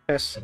Tes.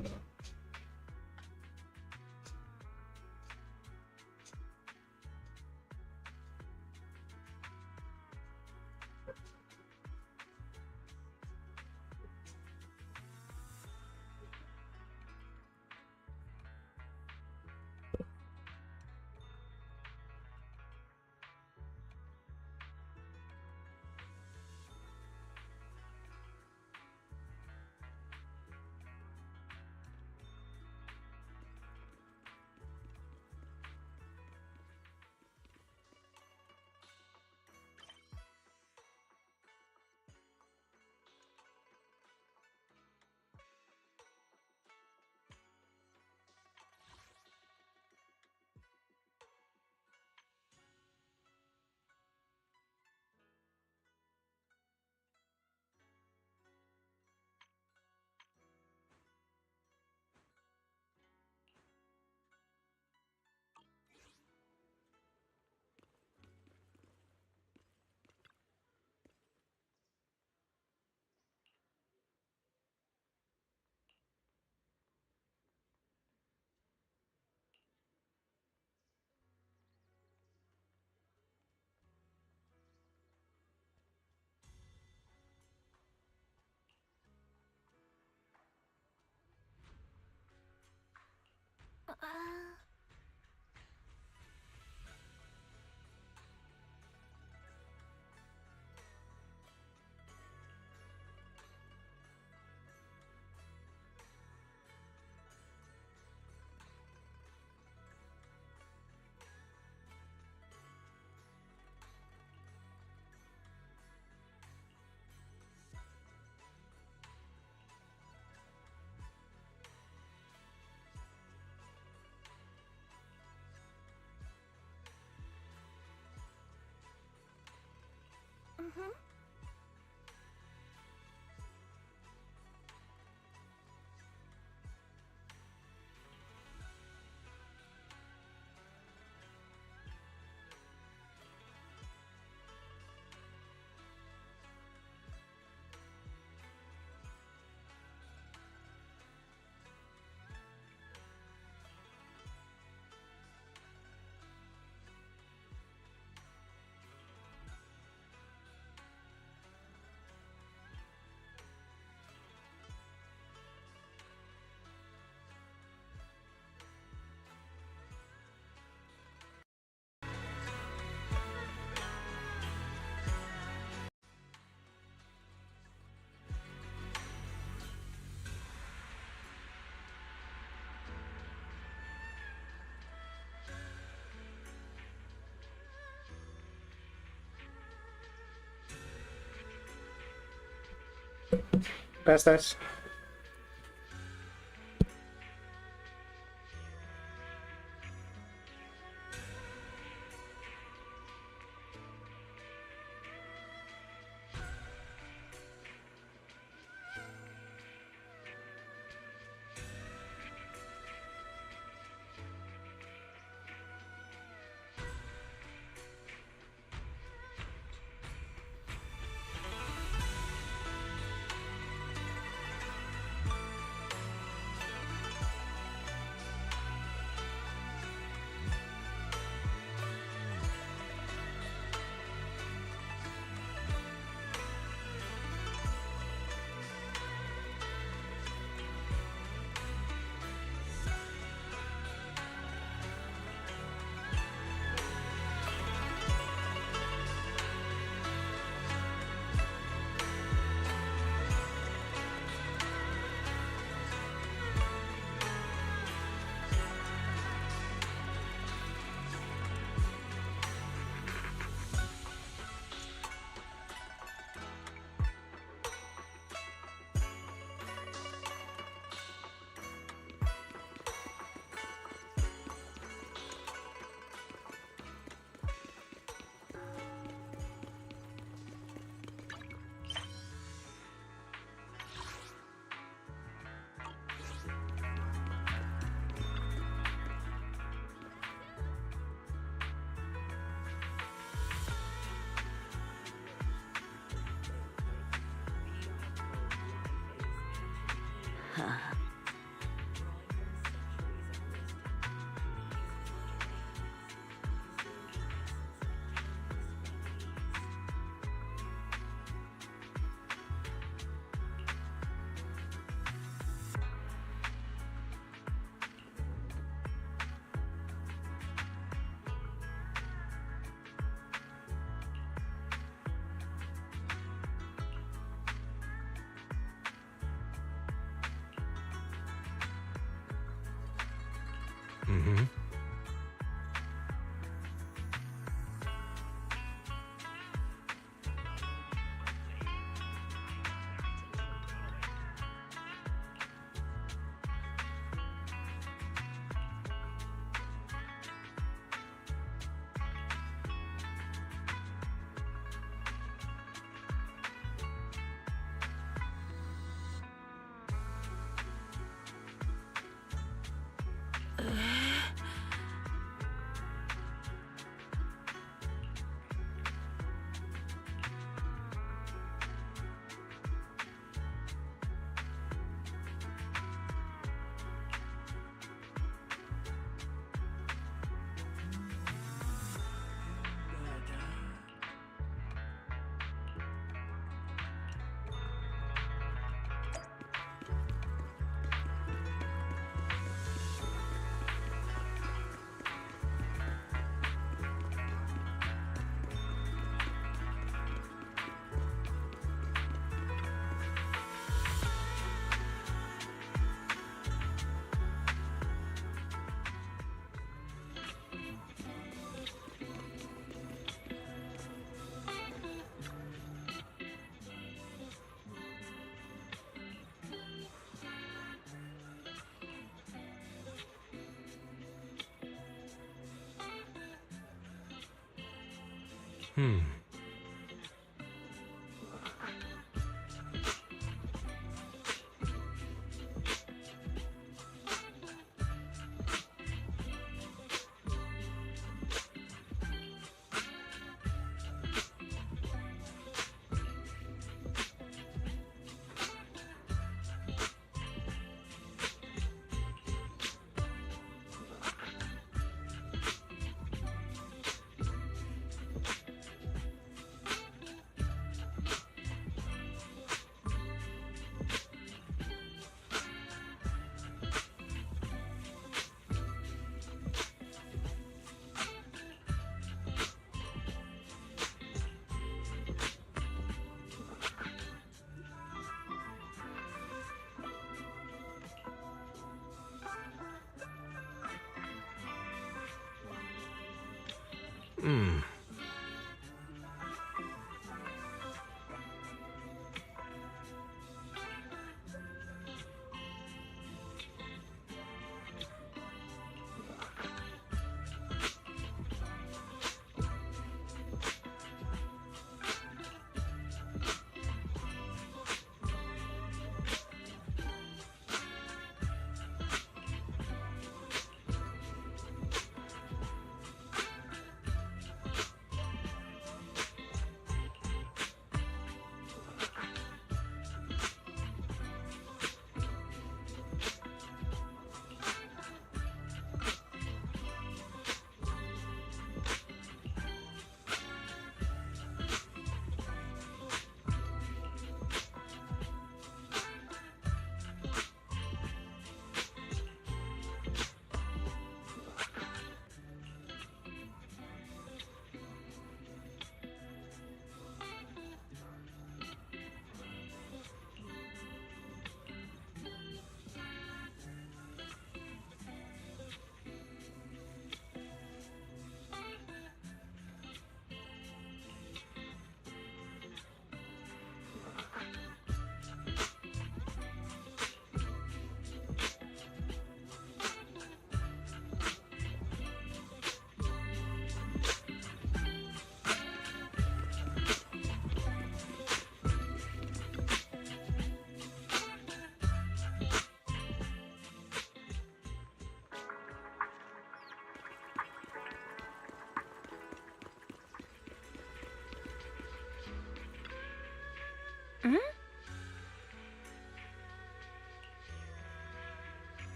Tes. Mm-hmm. Hmm. Hmm.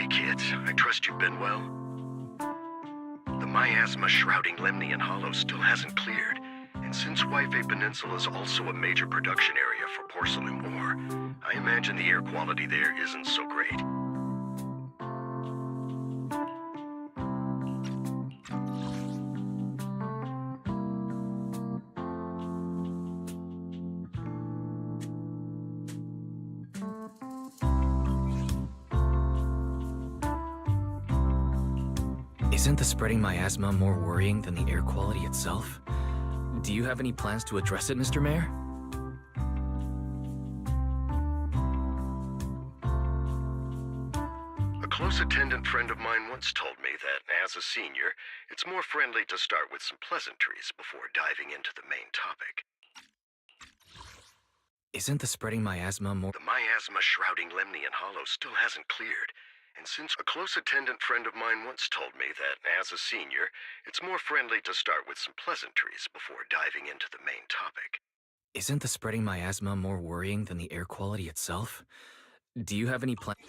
Hey kids, I trust you've been well. The miasma shrouding Lemnian Hollow still hasn't cleared, and since Waifei Peninsula is also a major production area for porcelain ore, I imagine the air quality there isn't so great. Isn't the spreading miasma more worrying than the air quality itself? Do you have any plans to address it, Mr. Mayor? A close attendant friend of mine once told me that, as a senior, it's more friendly to start with some pleasantries before diving into the main topic. Isn't the spreading miasma more— The miasma shrouding Lemnian Hollow still hasn't cleared, and since a close attendant friend of mine once told me that, as a senior, it's more friendly to start with some pleasantries before diving into the main topic. Isn't the spreading miasma more worrying than the air quality itself? Do you have any plans?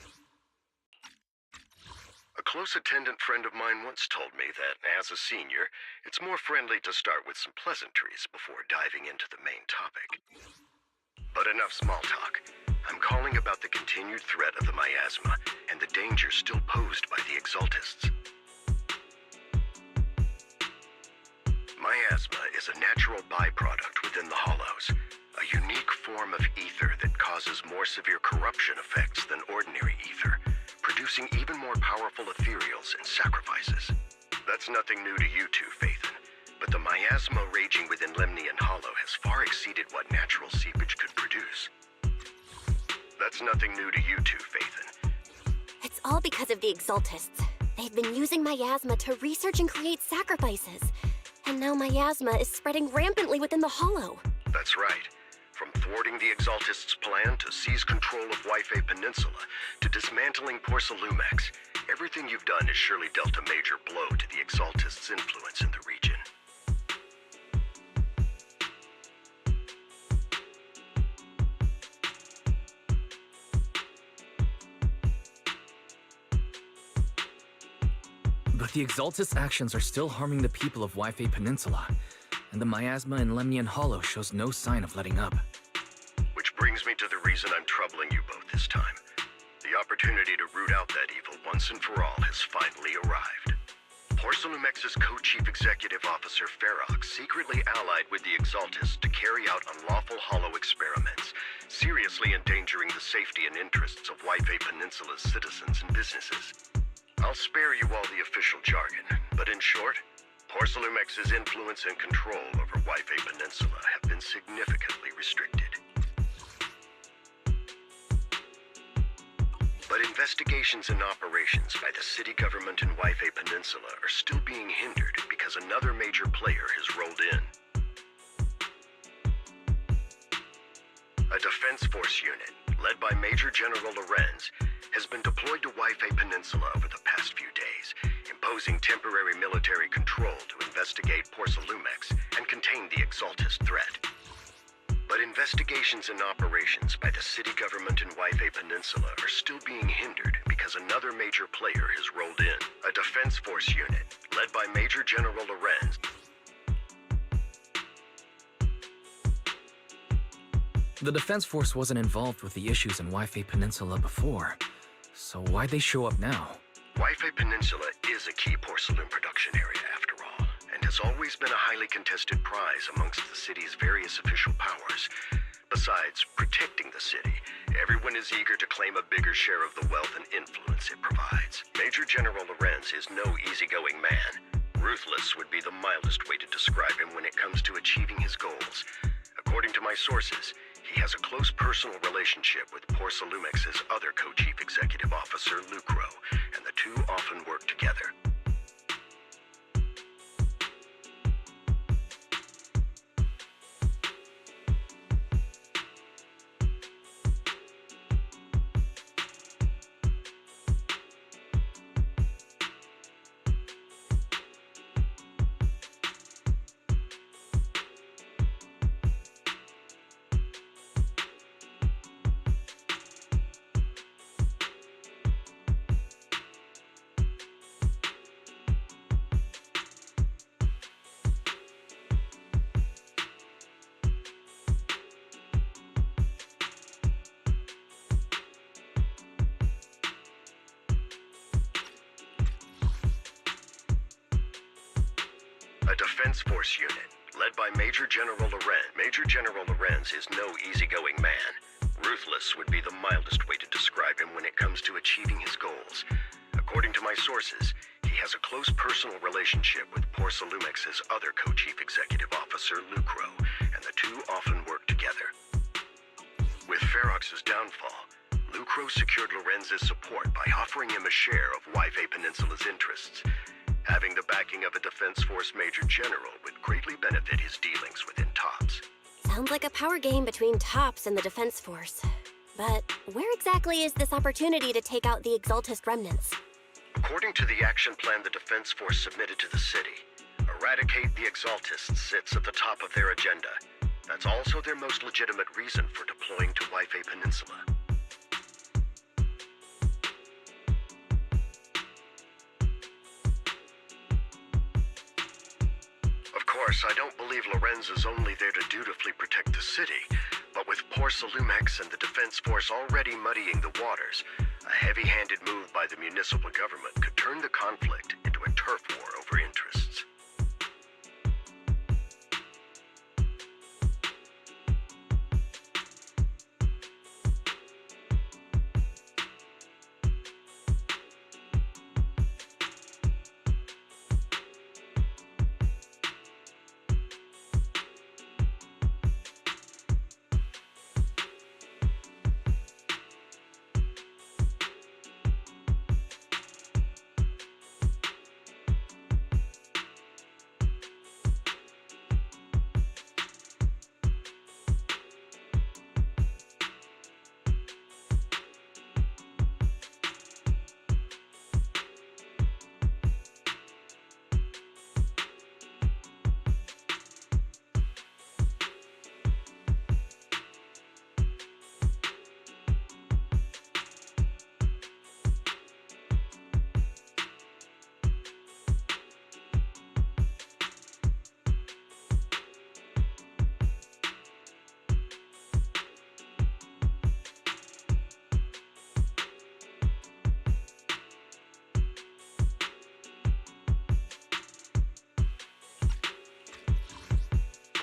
A close attendant friend of mine once told me that, as a senior, it's more friendly to start with some pleasantries before diving into the main topic. But enough small talk. I'm calling about the continued threat of the miasma and the danger still posed by the exaltists. Miasma is a natural byproduct within the hollows, a unique form of ether that causes more severe corruption effects than ordinary ether, producing even more powerful ethereals and sacrifices. That's nothing new to you two, Phaethon, but the miasma raging within Lemnian Hollow has far exceeded what natural seepage could produce. That's nothing new to you two, Phaethon. It's all because of the exaltists. They've been using miasma to research and create sacrifices. And now miasma is spreading rampantly within the hollow. That's right. From thwarting the exaltists' plan to seize control of Waifei Peninsula to dismantling Porcelumex, everything you've done has surely dealt a major blow to the exaltists' influence in the region. But the Exaltist actions are still harming the people of Waifei Peninsula, and the miasma in Lemnian Hollow shows no sign of letting up. Which brings me to the reason I'm troubling you both this time. The opportunity to root out that evil once and for all has finally arrived. Porcelumex's co-chief executive officer Ferox secretly allied with the Exaltists to carry out unlawful hollow experiments, seriously endangering the safety and interests of Waifei Peninsula's citizens and businesses. I'll spare you all the official jargon, but in short, Porcelumex's influence and control over Waifei Peninsula have been significantly restricted. But investigations and operations by the city government in Waifei Peninsula are still being hindered because another major player has rolled in. A defense force unit, led by Major General Lorenz, has been deployed to Waifei Peninsula over the past few days, imposing temporary military control to investigate Porcelumex and contain the Exaltist threat. But investigations and operations by the city government in Waifei Peninsula are still being hindered because another major player has rolled in. A defense force unit, led by Major General Lorenz. The Defense Force wasn't involved with the issues in Waifei Peninsula before, so why'd they show up now? Waifei Peninsula is a key porcelain production area after all, and has always been a highly contested prize amongst the city's various official powers. Besides protecting the city, everyone is eager to claim a bigger share of the wealth and influence it provides. Major General Lorenz is no easygoing man. Ruthless would be the mildest way to describe him when it comes to achieving his goals. According to my sources, he has a close personal relationship with Porcelumex's other co-chief executive officer, Lucro, and the two often work together. A defense force unit, led by Major General Lorenz. Major General Lorenz is no easygoing man. Ruthless would be the mildest way to describe him when it comes to achieving his goals. According to my sources, he has a close personal relationship with Porcelumex's other co-chief executive officer, Lucro, and the two often work together. With Ferox's downfall, Lucro secured Lorenz's support by offering him a share of Wife Peninsula's interests. Having the backing of a Defense Force Major General would greatly benefit his dealings within TOPS. Sounds like a power game between TOPS and the Defense Force. But where exactly is this opportunity to take out the Exaltist remnants? According to the action plan the Defense Force submitted to the city, eradicate the Exaltists sits at the top of their agenda. That's also their most legitimate reason for deploying to Wife Peninsula. Of course, I don't believe Lorenz is only there to dutifully protect the city, but with Porcelumex and the Defense Force already muddying the waters, a heavy-handed move by the municipal government could turn the conflict into a turf war over interests.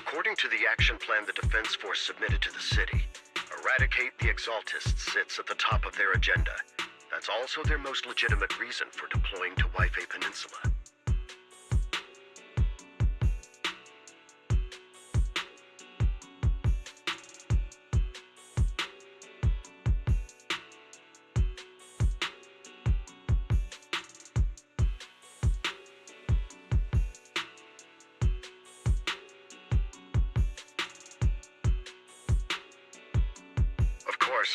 According to the action plan the Defense Force submitted to the city, eradicate the Exaltists sits at the top of their agenda. That's also their most legitimate reason for deploying to Wife Peninsula.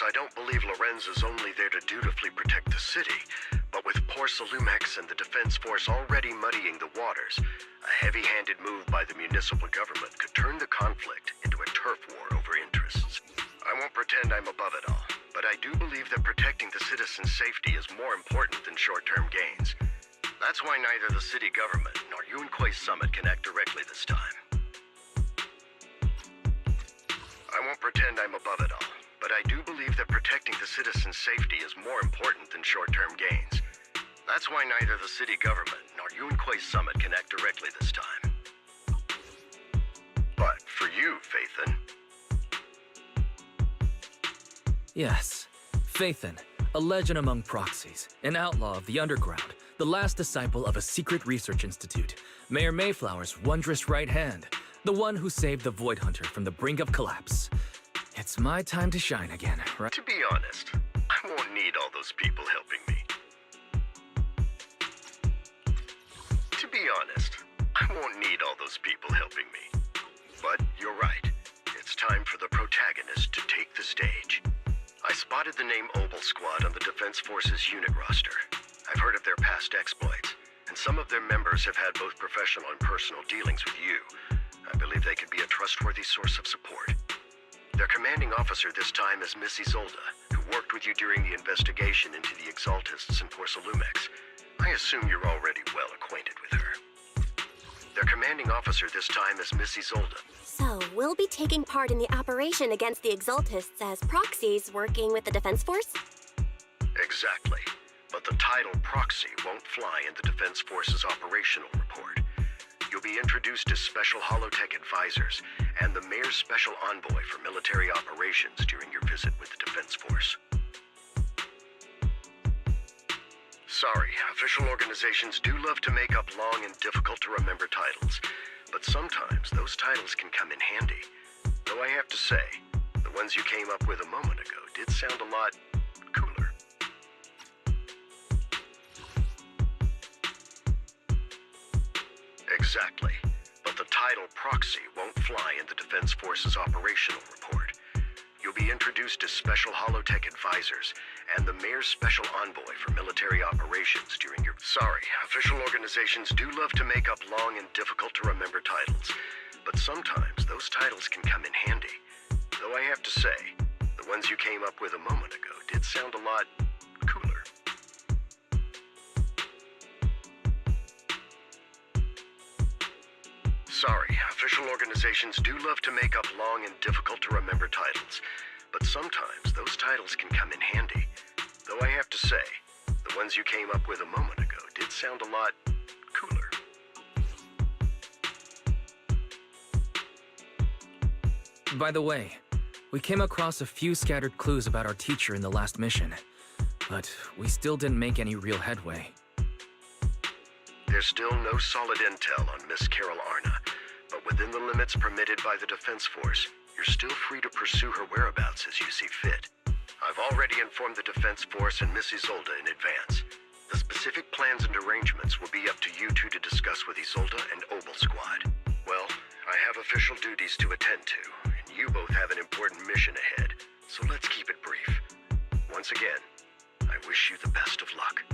I don't believe Lorenz is only there to dutifully protect the city, but with Porcelumex and the Defense Force already muddying the waters, a heavy-handed move by the municipal government could turn the conflict into a turf war over interests. I won't pretend I'm above it all, but I do believe that protecting the citizens' safety is more important than short-term gains. That's why neither the city government nor Yunque's summit can act directly this time. I won't pretend I'm above it all, but I do believe that protecting the citizens' safety is more important than short-term gains. That's why neither the city government nor Yunque's summit can act directly this time. But for you, Phaethon... Yes, Phaethon, a legend among proxies, an outlaw of the underground, the last disciple of a secret research institute, Mayor Mayflower's wondrous right hand, the one who saved the Void Hunter from the brink of collapse. It's my time to shine again, right? To be honest, I won't need all those people helping me. To be honest, I won't need all those people helping me. But you're right. It's time for the protagonist to take the stage. I spotted the name Obel Squad on the Defense Force's unit roster. I've heard of their past exploits, and some of their members have had both professional and personal dealings with you. I believe they could be a trustworthy source of support. Their commanding officer this time is Miss Isolda, who worked with you during the investigation into the Exaltists and Porcelumex. I assume you're already well acquainted with her. Their commanding officer this time is Miss Isolda. So, we'll be taking part in the operation against the Exaltists as proxies working with the Defense Force? Exactly. But the title proxy won't fly in the Defense Force's operational report. You'll be introduced as special holotech advisors and the Mayor's special envoy for military operations during your visit with the Defense Force. Sorry, official organizations do love to make up long and difficult-to-remember titles, but sometimes those titles can come in handy. Though I have to say, the ones you came up with a moment ago did sound a lot cooler. Exactly, but the title Proxy won't fly in the Defense Force's operational report. You'll be introduced as special holotech advisors and the Mayor's special envoy for military operations during your... Sorry, official organizations do love to make up long and difficult-to-remember titles, but sometimes those titles can come in handy. Though I have to say, the ones you came up with a moment ago did sound a lot cooler. Sorry, official organizations do love to make up long and difficult-to-remember titles, but sometimes those titles can come in handy. Though I have to say, the ones you came up with a moment ago did sound a lot cooler. By the way, we came across a few scattered clues about our teacher in the last mission, but we still didn't make any real headway. There's still no solid intel on Miss Carol Arna, but within the limits permitted by the Defense Force, you're still free to pursue her whereabouts as you see fit. I've already informed the Defense Force and Miss Isolde in advance. The specific plans and arrangements will be up to you two to discuss with Isolde and Obel Squad. Well, I have official duties to attend to, and you both have an important mission ahead, so let's keep it brief. Once again, I wish you the best of luck.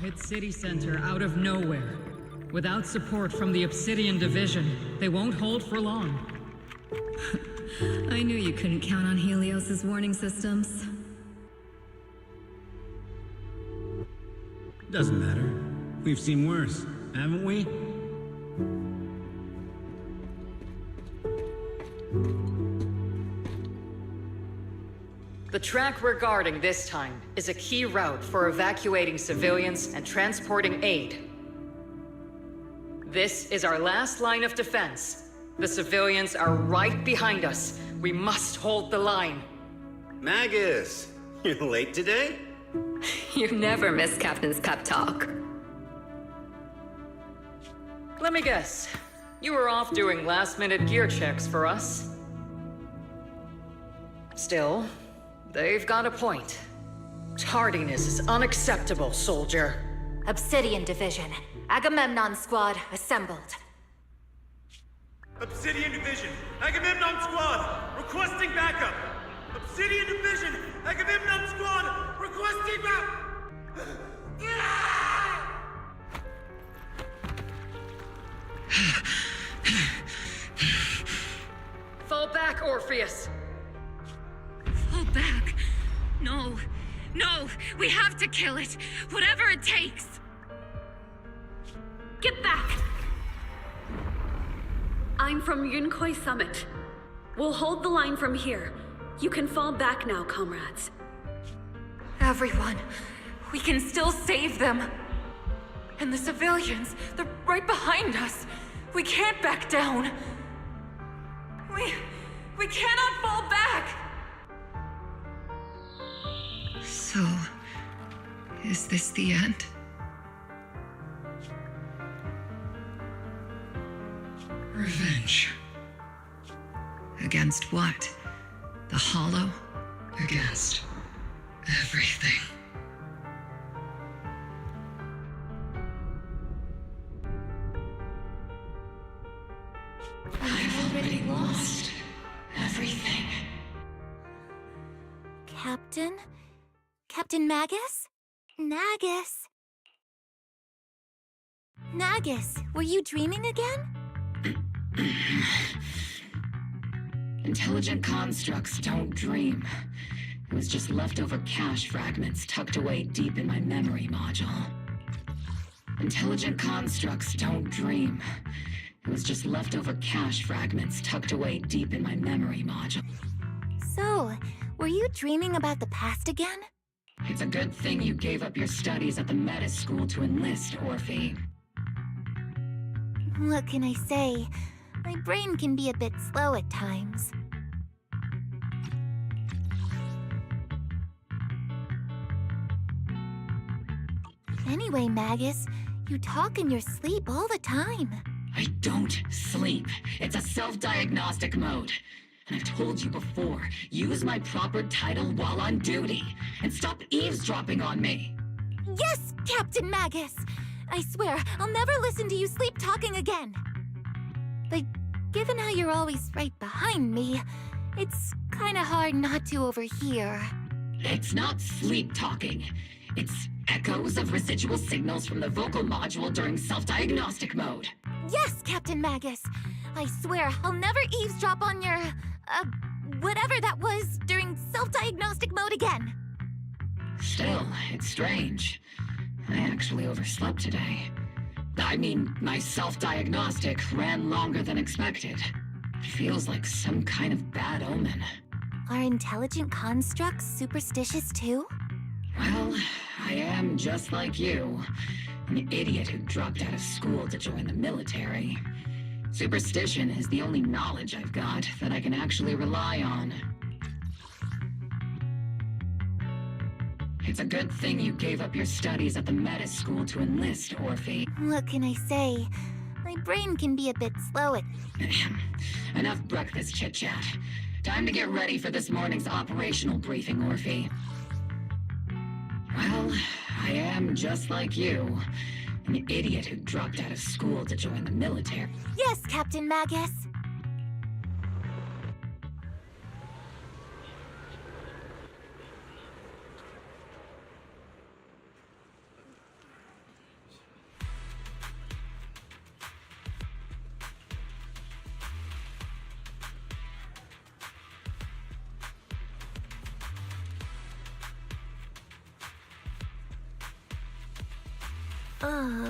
hit city center out of nowhere. Without support from the Obsidian Division, they won't hold for long. I knew you couldn't count on Helios's warning systems. Doesn't matter. We've seen worse, haven't we? The track we're guarding this time is a key route for evacuating civilians and transporting aid. This is our last line of defense. The civilians are right behind us. We must hold the line. Magus, you're late today? You never miss Captain's pep talk. Let me guess. You were off doing last-minute gear checks for us. Still, they've got a point. Tardiness is unacceptable, soldier. Obsidian Division. Agamemnon Squad assembled. Obsidian Division, Agamemnon Squad, requesting backup! Obsidian Division, Agamemnon Squad, requesting Fall back, Orpheus! Fall back. No. No, we have to kill it. Whatever it takes. Get back! I'm from Yunkoi Summit. We'll hold the line from here. You can fall back now, comrades. Everyone, we can still save them. And the civilians, they're right behind us. We can't back down. We cannot fall back! So, is this the end? Revenge. Against what? The Hollow? Against everything. I've already lost everything. Captain? Captain Magus? Nagus? Nagus, were you dreaming again? Intelligent constructs don't dream. It was just leftover cache fragments tucked away deep in my memory module. Intelligent constructs don't dream. It was just leftover cache fragments tucked away deep in my memory module. So, were you dreaming about the past again? It's a good thing you gave up your studies at the Meta School to enlist, Orphe. What can I say? My brain can be a bit slow at times. Anyway, Magus, you talk in your sleep all the time. I don't sleep. It's a self-diagnostic mode. And I've told you before, use my proper title while on duty. And stop eavesdropping on me. Yes, Captain Magus! I swear, I'll never listen to you sleep talking again. But given how you're always right behind me, it's kinda hard not to overhear. It's not sleep talking. It's echoes of residual signals from the vocal module during self-diagnostic mode. Yes, Captain Magus! I swear, I'll never eavesdrop on your, whatever that was during self-diagnostic mode again. Still, it's strange. I actually overslept today. I mean, my self-diagnostic ran longer than expected. It feels like some kind of bad omen. Are intelligent constructs superstitious too? Well, I am just like you. An idiot who dropped out of school to join the military. Superstition is the only knowledge I've got that I can actually rely on. It's a good thing you gave up your studies at the Meta School to enlist, Orphe. What can I say? My brain can be a bit slow at... Enough breakfast chit-chat. Time to get ready for this morning's operational briefing, Orphe. Well, I am just like you. An idiot who dropped out of school to join the military. Yes, Captain Magus! Oh.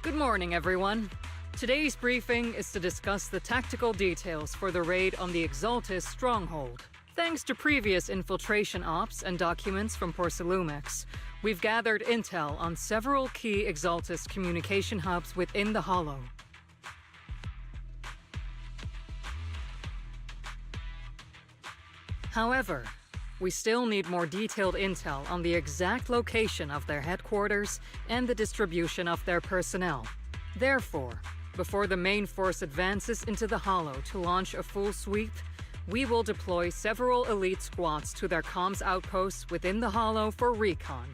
Good morning, everyone. Today's briefing is to discuss the tactical details for the raid on the Exaltus stronghold. Thanks to previous infiltration ops and documents from Porcelumex, we've gathered intel on several key Exaltus communication hubs within the Hollow. However, we still need more detailed intel on the exact location of their headquarters and the distribution of their personnel. Therefore, before the main force advances into the Hollow to launch a full sweep, we will deploy several elite squads to their comms outposts within the Hollow for recon.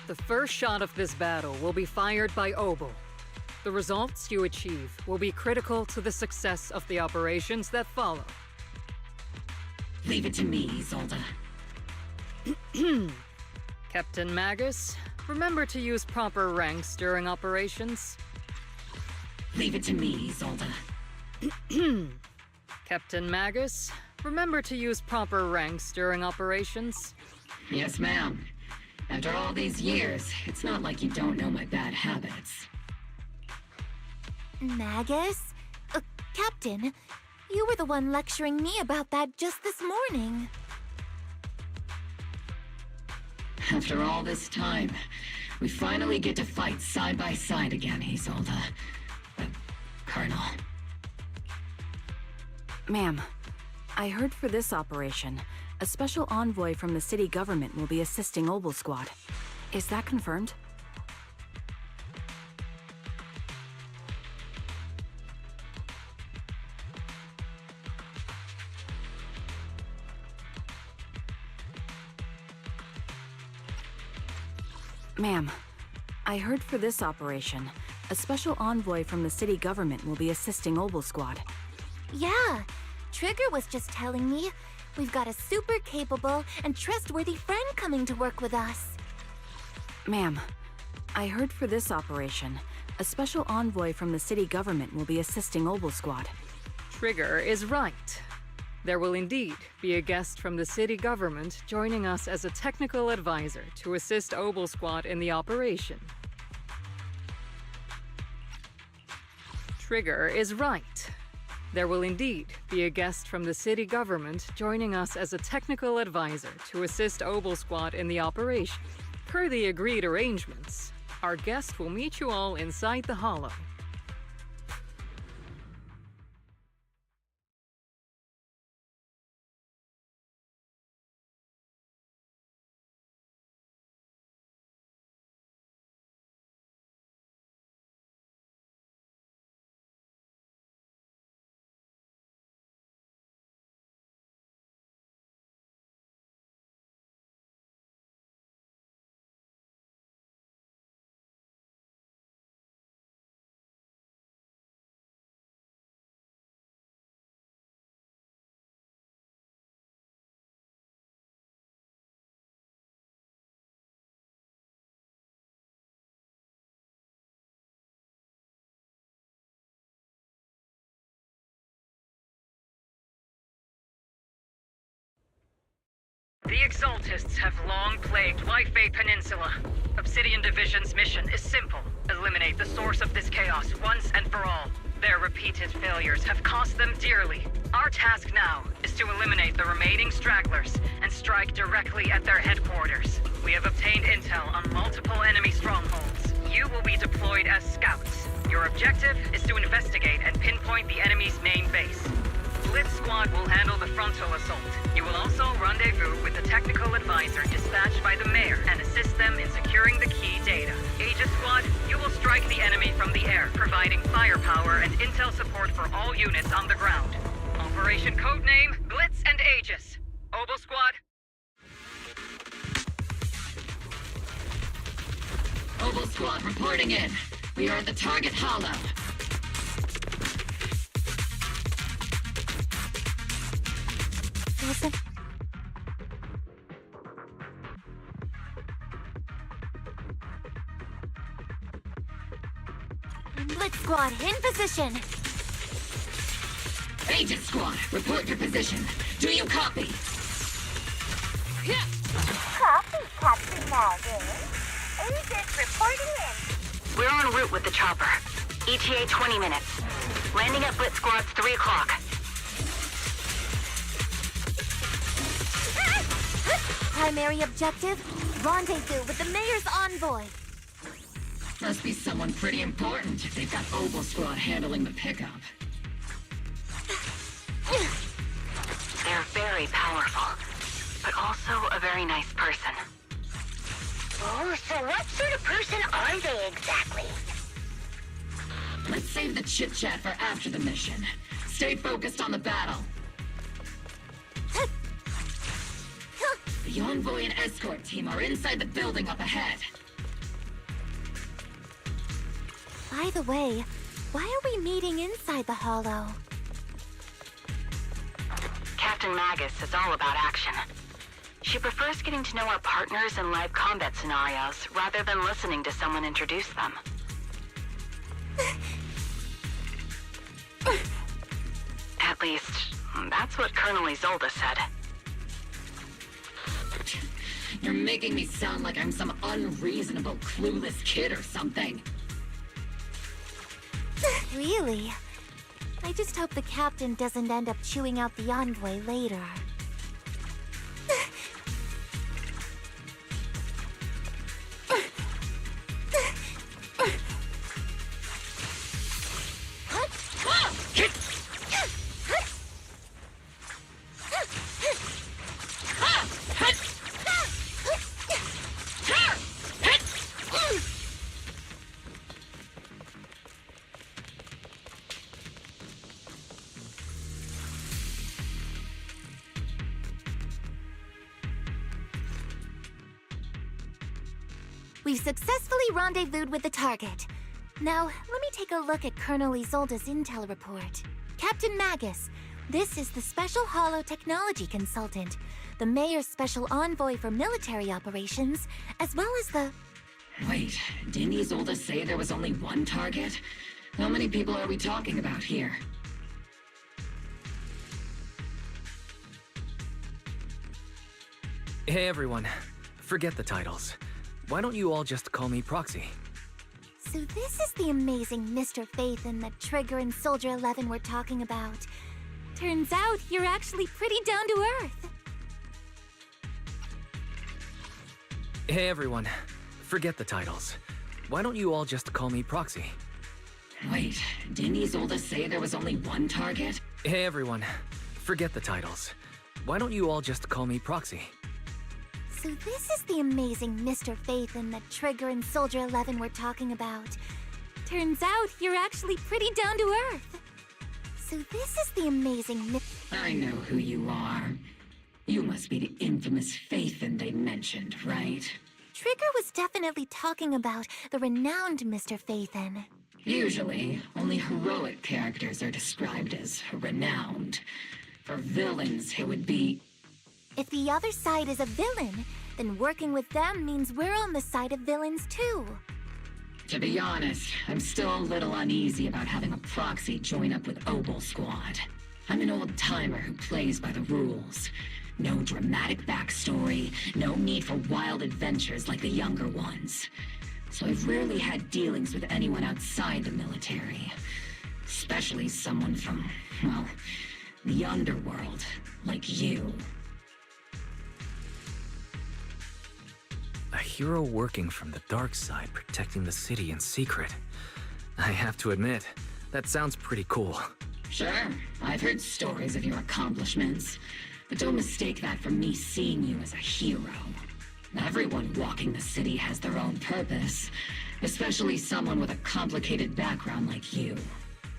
The first shot of this battle will be fired by Obel. The results you achieve will be critical to the success of the operations that follow. Leave it to me, Isolde. Captain Magus, remember to use proper ranks during operations. Leave it to me, Isolde. Captain Magus, remember to use proper ranks during operations. Yes, ma'am. After all these years, it's not like you don't know my bad habits. Magus? Captain, you were the one lecturing me about that just this morning. After all this time, we finally get to fight side by side again, Isolde. Colonel. Ma'am, I heard for this operation, a special envoy from the city government will be assisting Obel Squad. Is that confirmed? Ma'am, I heard for this operation, a special envoy from the city government will be assisting Obel Squad. Yeah, Trigger was just telling me we've got a super capable and trustworthy friend coming to work with us. Ma'am, I heard for this operation, a special envoy from the city government will be assisting Obel Squad. Trigger is right. There will indeed be a guest from the city government joining us as a technical advisor to assist Obel Squad in the operation. Trigger is right. There will indeed be a guest from the city government joining us as a technical advisor to assist Obel Squad in the operation. Per the agreed arrangements, our guest will meet you all inside the Hollow. The Exaltists have long plagued Waifei Peninsula. Obsidian Division's mission is simple. Eliminate the source of this chaos once and for all. Their repeated failures have cost them dearly. Our task now is to eliminate the remaining stragglers and strike directly at their headquarters. We have obtained intel on multiple enemy strongholds. You will be deployed as scouts. Your objective is to investigate and pinpoint the enemy's main base. Blitz Squad will handle the frontal assault. You will also rendezvous with the technical advisor dispatched by the mayor and assist them in securing the key data. Aegis Squad, you will strike the enemy from the air, providing firepower and intel support for all units on the ground. Operation codename Blitz and Aegis. Obel Squad. Obel Squad reporting in. We are at the target hollow. Wilson? Blitz Squad in position! Agent Squad, report your position. Do you copy? Copy, Captain Magus. Agent reporting in. We're en route with the chopper. ETA 20 minutes. Landing at Blitz Squad's 3 o'clock. Primary objective, rendezvous with the mayor's envoy. Must be someone pretty important if they've got Oval Squad handling the pickup. They're very powerful, but also a very nice person. Oh, so what sort of person are they exactly? Let's save the chit-chat for after the mission. Stay focused on the battle. The envoy and escort team are inside the building up ahead. By the way, why are we meeting inside the Hollow? Captain Magus is all about action. She prefers getting to know our partners in live combat scenarios rather than listening to someone introduce them. At least, that's what Colonel Isolde said. You're making me sound like I'm some unreasonable, clueless kid or something. Really? I just hope the captain doesn't end up chewing out the envoy later. We've successfully rendezvoused with the target. Now, let me take a look at Colonel Isolde's intel report. Captain Magus, this is the Special Hollow Technology Consultant, the Mayor's Special Envoy for Military Operations, as well as the... Wait, didn't Isolde say there was only one target? How many people are we talking about here? Hey everyone, forget the titles. Why don't you all just call me Proxy? So this is the amazing Mr. Phaethon that Trigger and Soldier 11 were talking about. Turns out you're actually pretty down to earth. Hey everyone, forget the titles. Why don't you all just call me Proxy? Wait, didn't Isolde say there was only one target? Hey everyone, forget the titles. Why don't you all just call me Proxy? So this is the amazing Mr. Phaethon that Trigger and Soldier 11 were talking about. Turns out you're actually pretty down to earth. So this is the amazing I know who you are. You must be the infamous Phaethon they mentioned, right? Trigger was definitely talking about the renowned Mr. Phaethon. Usually, only heroic characters are described as renowned. For villains, it would be... If the other side is a villain, then working with them means we're on the side of villains too. To be honest, I'm still a little uneasy about having a proxy join up with Oval Squad. I'm an old-timer who plays by the rules. No dramatic backstory, no need for wild adventures like the younger ones. So I've rarely had dealings with anyone outside the military. Especially someone from, well, the underworld, like you. A hero working from the dark side, protecting the city in secret. I have to admit, that sounds pretty cool. Sure, I've heard stories of your accomplishments, but don't mistake that for me seeing you as a hero. Everyone walking the city has their own purpose, especially someone with a complicated background like you.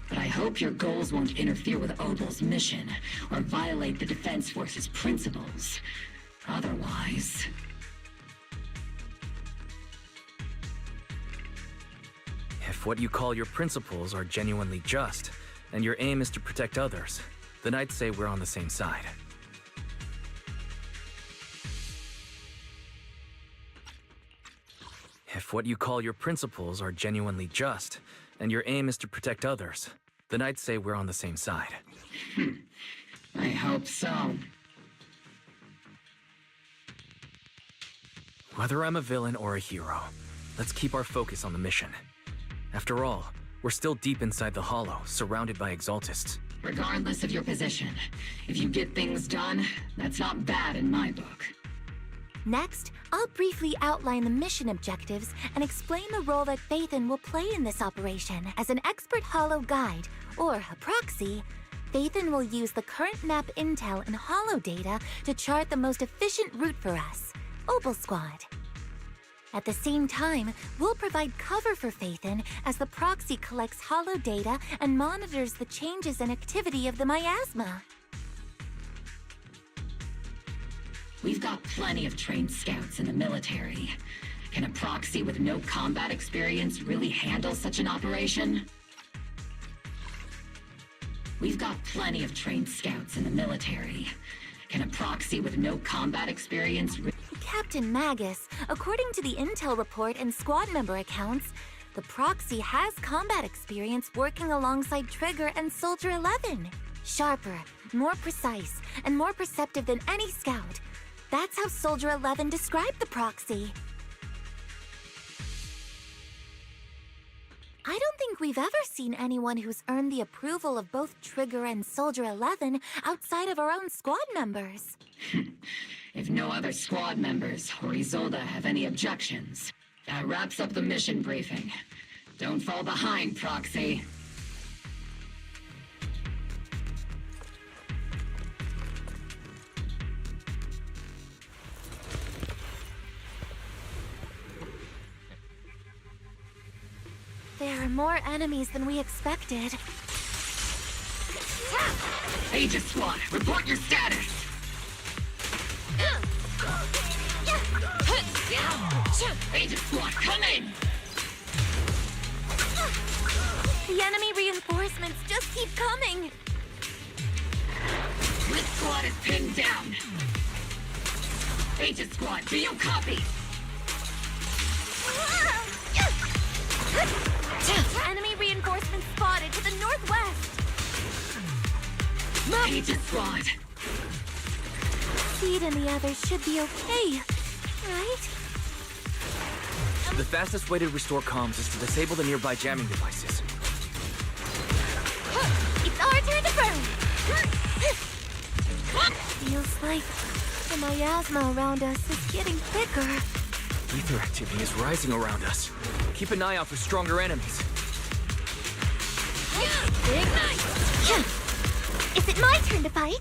But I hope your goals won't interfere with Oval's mission, or violate the Defense Force's principles. Otherwise... If what you call your principles are genuinely just, and your aim is to protect others, then I'd say we're on the same side. If what you call your principles are genuinely just, and your aim is to protect others, then I'd say we're on the same side. I hope so. Whether I'm a villain or a hero, let's keep our focus on the mission. After all, we're still deep inside the Hollow, surrounded by Exaltists. Regardless of your position, if you get things done, that's not bad in my book. Next, I'll briefly outline the mission objectives and explain the role that Phaethon will play in this operation. As an expert Hollow guide, or a proxy, Phaethon will use the current map intel and Hollow data to chart the most efficient route for us, Obel Squad. At the same time, we'll provide cover for Phaethon as the proxy collects Hollow data and monitors the changes and activity of the miasma. We've got plenty of trained scouts in the military. Can a proxy with no combat experience really handle such an operation? We've got plenty of trained scouts in the military. Can a proxy with no combat experience Captain Magus, according to the intel report and squad member accounts, the proxy has combat experience working alongside Trigger and Soldier 11. Sharper, more precise, and more perceptive than any scout. That's how Soldier 11 described the proxy. I don't think we've ever seen anyone who's earned the approval of both Trigger and Soldier 11 outside of our own squad members. If no other squad members or Isolde have any objections, that wraps up the mission briefing. Don't fall behind, Proxy. There are more enemies than we expected. Aegis Squad, report your status! Aegis Squad, come in! The enemy reinforcements just keep coming! This squad is pinned down! Aegis Squad, do you copy? Enemy reinforcements spotted to the northwest! Aegis Squad! Seed and the others should be okay, right? The fastest way to restore comms is to disable the nearby jamming devices. It's our turn to burn! Feels like the miasma around us is getting thicker. Ether activity is rising around us. Keep an eye out for stronger enemies. Ignite! Is it my turn to fight?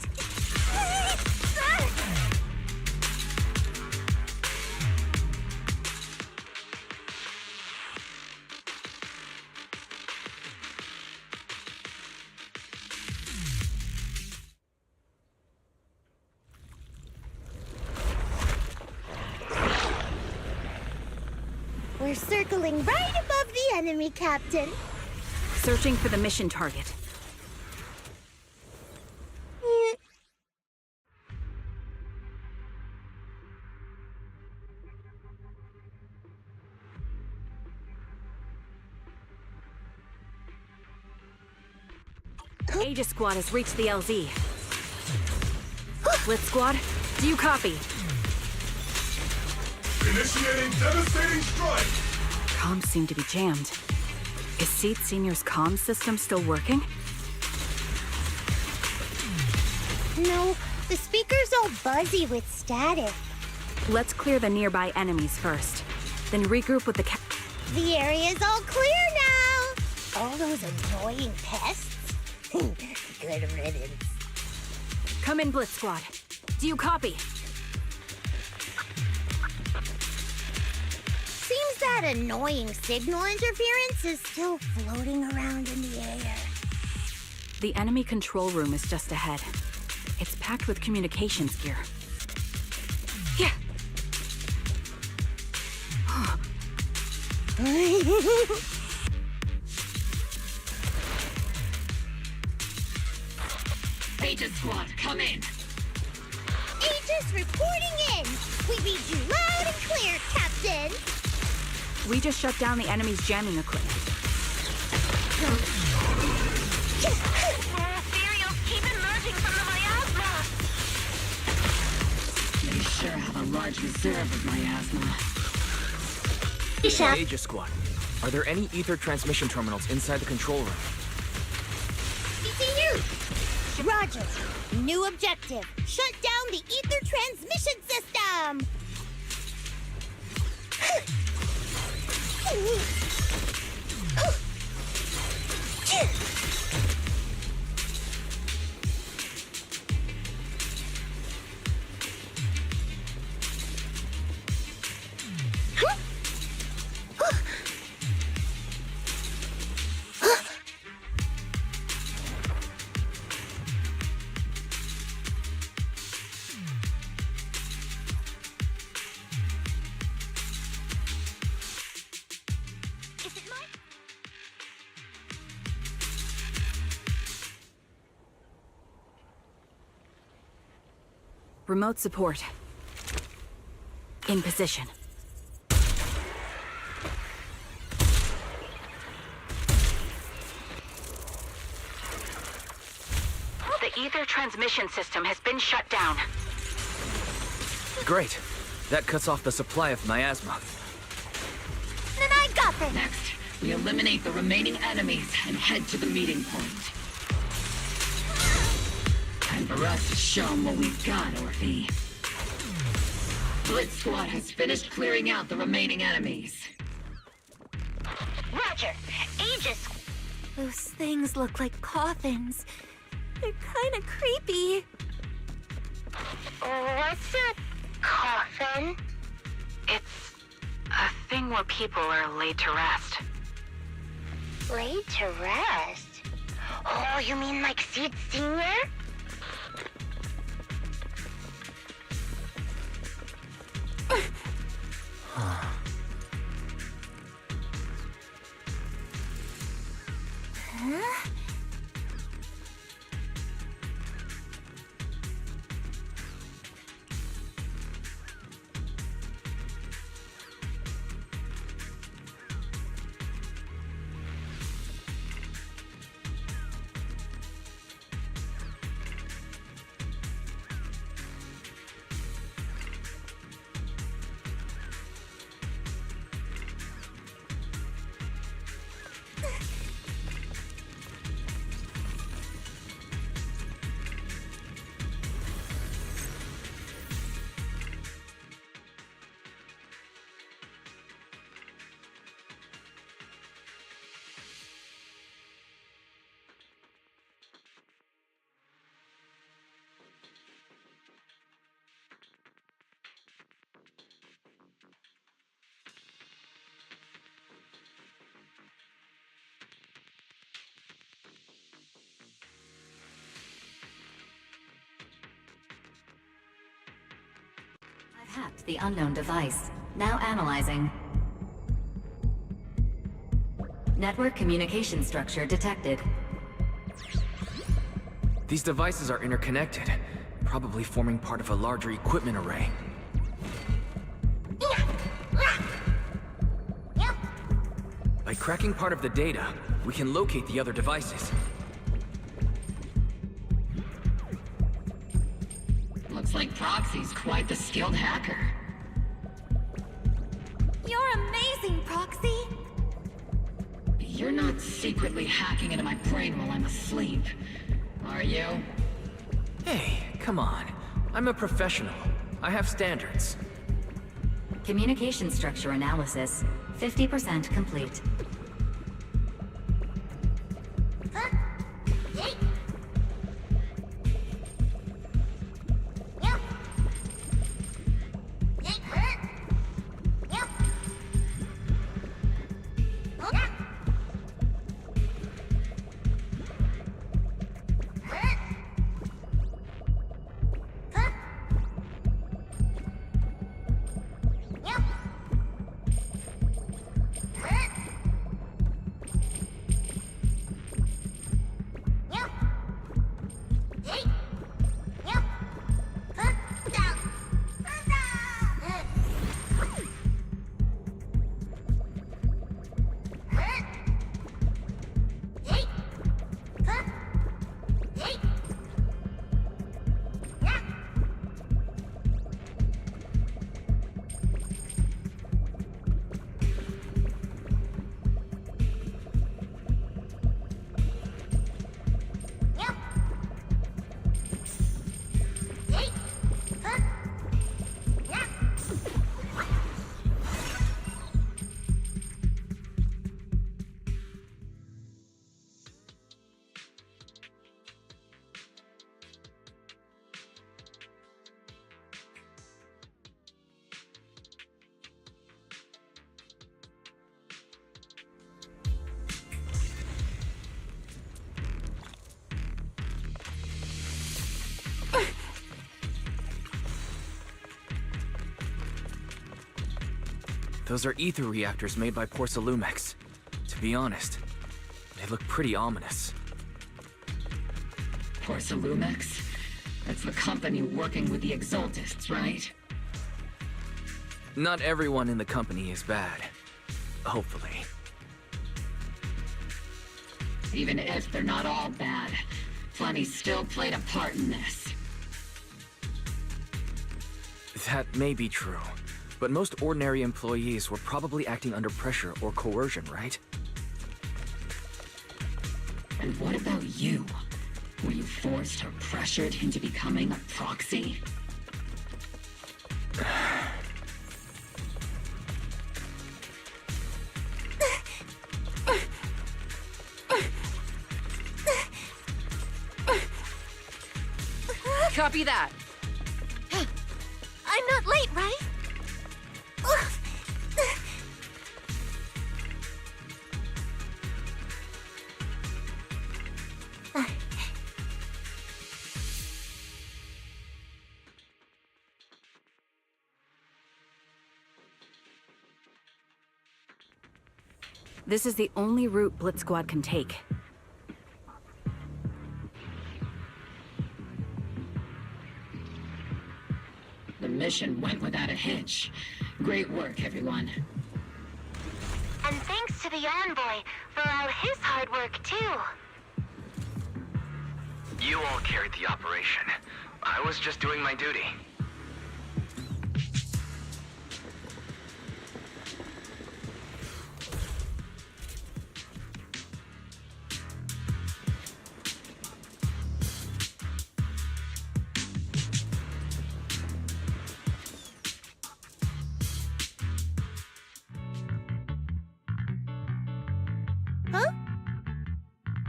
We're circling right above the enemy, Captain. Searching for the mission target. Aegis Squad has reached the LZ. Blitz Squad, do you copy? Initiating devastating strike! Comms seem to be jammed. Is Seed Senior's comms system still working? No, the speaker's all buzzy with static. Let's clear the nearby enemies first. Then regroup with the The area's all clear now! All those annoying pests? Good riddance. Come in, Blitz Squad. Do you copy? Seems that annoying signal interference is still floating around in the air. The enemy control room is just ahead. It's packed with communications gear. Yeah. Aegis Squad, come in! Aegis reporting in! We read you loud and clear, Captain! We just shut down the enemy's jamming equipment. deserve of miasma. Aegis Squad, are there any ether transmission terminals inside the control room? Roger. New objective. Shut down the ether transmission system! Remote support. In position. The ether transmission system has been shut down. Great. That cuts off the supply of miasma. Then I got this! Next, we eliminate the remaining enemies and head to the meeting point. Time for us to show them what we've got, Orphe. Blitz Squad has finished clearing out the remaining enemies. Roger. Aegis. Those things look like coffins. They're kinda creepy. What's a coffin? It's a thing where people are laid to rest. Laid to rest? Oh, you mean like Sid Sr.? Huh? Hacked the unknown device. Now analyzing. Network communication structure detected. These devices are interconnected, probably forming part of a larger equipment array. By cracking part of the data, we can locate the other devices. Looks like Proxy's quite the skilled hacker. You're amazing, Proxy! You're not secretly hacking into my brain while I'm asleep, are you? Hey, come on. I'm a professional. I have standards. Communication structure analysis. 50% complete. Those are ether reactors made by Porcelumex. To be honest, they look pretty ominous. Porcelumex? That's the company working with the Exaltists, right? Not everyone in the company is bad. Hopefully. Even if they're not all bad, plenty still played a part in this. That may be true, but most ordinary employees were probably acting under pressure or coercion, right? And what about you? Were you forced or pressured into becoming a proxy? Copy that. I'm not late, right? This is the only route Blitz Squad can take. The mission went without a hitch. Great work, everyone. And thanks to the Envoy for all his hard work, too. You all carried the operation. I was just doing my duty.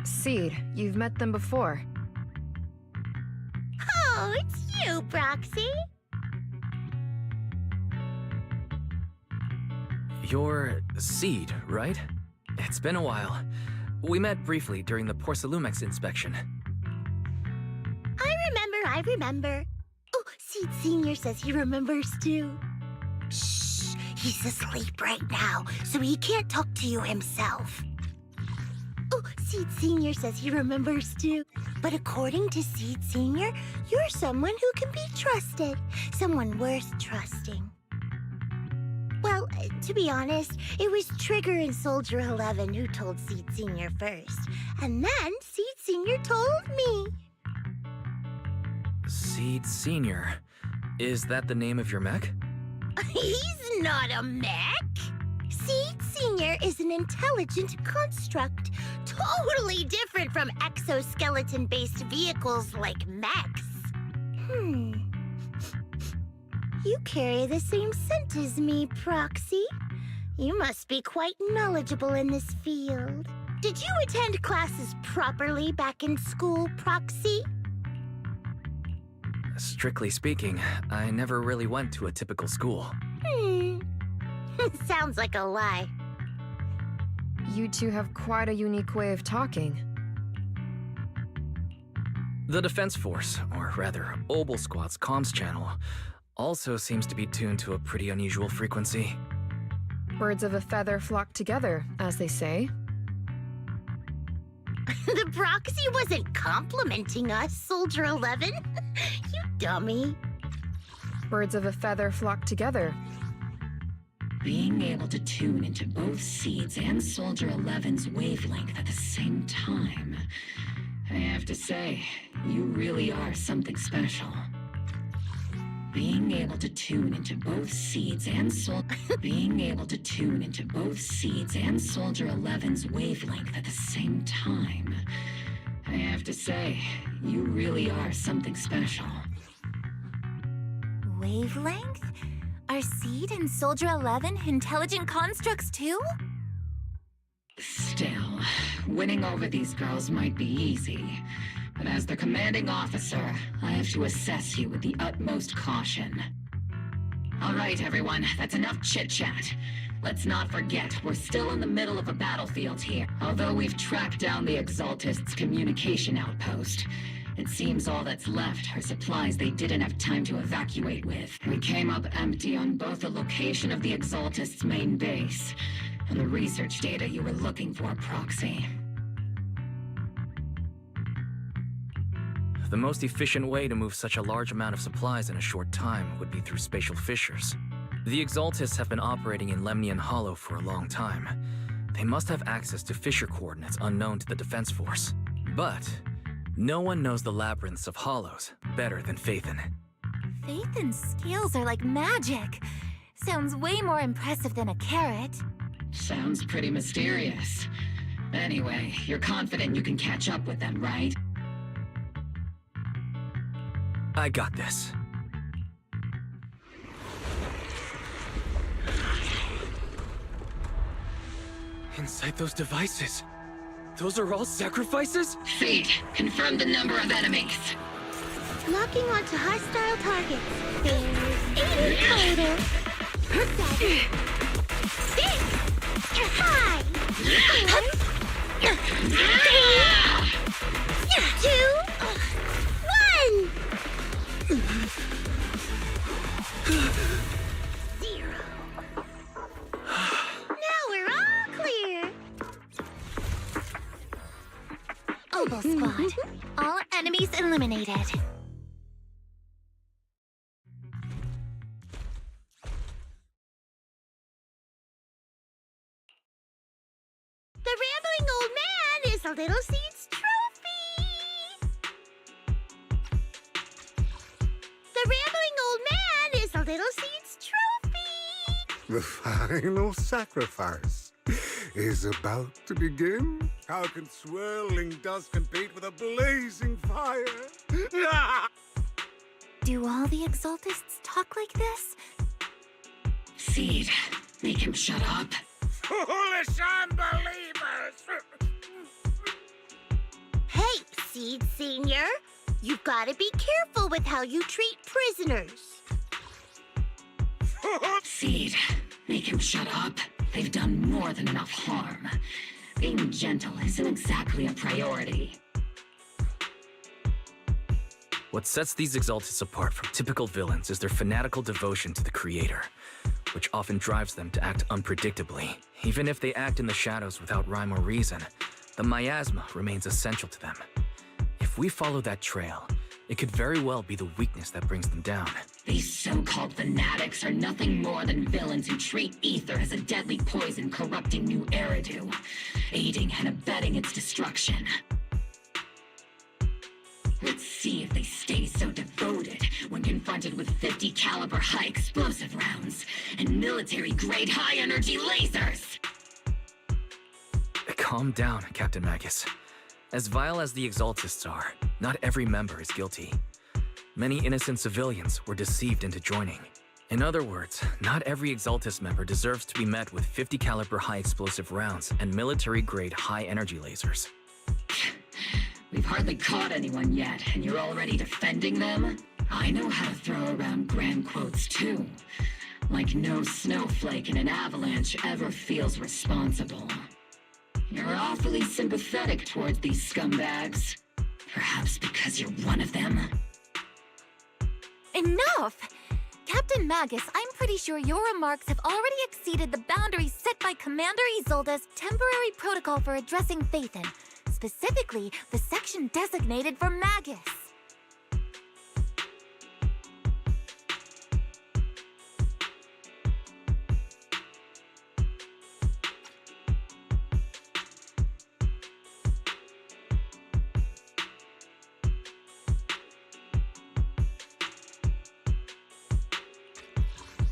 Seed, you've met them before. Oh, it's you, Proxy. You're Seed, right? It's been a while. We met briefly during the Porcelumex inspection. I remember. Oh, Seed Sr. says he remembers too. Shh, he's asleep right now, so he can't talk to you himself. Oh, Seed Sr. says he remembers too. But according to Seed Sr., you're someone who can be trusted. Someone worth trusting. Well, to be honest, it was Trigger and Soldier 11 who told Seed Sr. first. And then Seed Sr. told me. Seed Sr. Is that the name of your mech? He's not a mech. Seed Sr. is an intelligent construct, totally different from exoskeleton-based vehicles like mechs. You carry the same scent as me, Proxy. You must be quite knowledgeable in this field. Did you attend classes properly back in school, Proxy? Strictly speaking, I never really went to a typical school. Sounds like a lie. You two have quite a unique way of talking. The Defense Force, or rather, Obel Squad's comms channel, also seems to be tuned to a pretty unusual frequency. Birds of a feather flock together, as they say. The Proxy wasn't complimenting us, Soldier 11. You dummy. Birds of a feather flock together. Being able to tune into both Seeds and Soldier 11's wavelength at the same time. I have to say, you really are something special. Being able to tune into both Seeds and Soldier 11's wavelength at the same time. I have to say, you really are something special. Wavelength? Are Seed and Soldier 11 intelligent constructs too? Still, winning over these girls might be easy. But as their commanding officer, I have to assess you with the utmost caution. All right, everyone, that's enough chit-chat. Let's not forget, we're still in the middle of a battlefield here. Although we've tracked down the Exaltists' communication outpost, It seems all that's left are supplies they didn't have time to evacuate with. We came up empty on both the location of the Exaltist's main base and the research data you were looking for, Proxy. The most efficient way to move such a large amount of supplies in a short time would be through spatial fissures. The Exaltists have been operating in Lemnian Hollow for a long time. They must have access to fissure coordinates unknown to the Defense Force. But no one knows the labyrinths of hollows better than Phaethon. Phaethon's skills are like magic. Sounds way more impressive than a carrot. Sounds pretty mysterious. Anyway, you're confident you can catch up with them, right? I got this. Inside those devices, those are all sacrifices? Feed, confirm the number of enemies. Locking onto hostile targets. There's 8 in total. 7, 6, 5, 4, 3, 2, 1. 0. Now we're all clear. Oboe Squad. All enemies eliminated. The rambling old man is a Little Seed's trophy. The rambling old man is a Little Seed's trophy. The final sacrifice is about to begin. How can swirling dust compete with a blazing fire? Do all the Exaltists talk like this? Seed, make him shut up. Foolish unbelievers! Hey, Seed Senior. You've got to be careful with how you treat prisoners. Seed, make him shut up. They've done more than enough harm. Being gentle isn't exactly a priority. What sets these Exaltists apart from typical villains is their fanatical devotion to the Creator, which often drives them to act unpredictably. Even if they act in the shadows without rhyme or reason, the miasma remains essential to them. If we follow that trail, it could very well be the weakness that brings them down. These so-called fanatics are nothing more than villains who treat ether as a deadly poison corrupting new Eridu, aiding and abetting its destruction. Let's see if they stay so devoted when confronted with 50 caliber high explosive rounds and military-grade high-energy lasers! Calm down, Captain Magus. As vile as the Exaltists are, not every member is guilty. Many innocent civilians were deceived into joining. In other words, not every Exaltist member deserves to be met with 50 caliber high explosive rounds and military-grade high-energy lasers. We've hardly caught anyone yet, and you're already defending them? I know how to throw around grand quotes too. Like no snowflake in an avalanche ever feels responsible. You're awfully sympathetic towards these scumbags. Perhaps because you're one of them? Enough! Captain Magus, I'm pretty sure your remarks have already exceeded the boundaries set by Commander Isolde's temporary protocol for addressing Phaethon. Specifically, the section designated for Magus.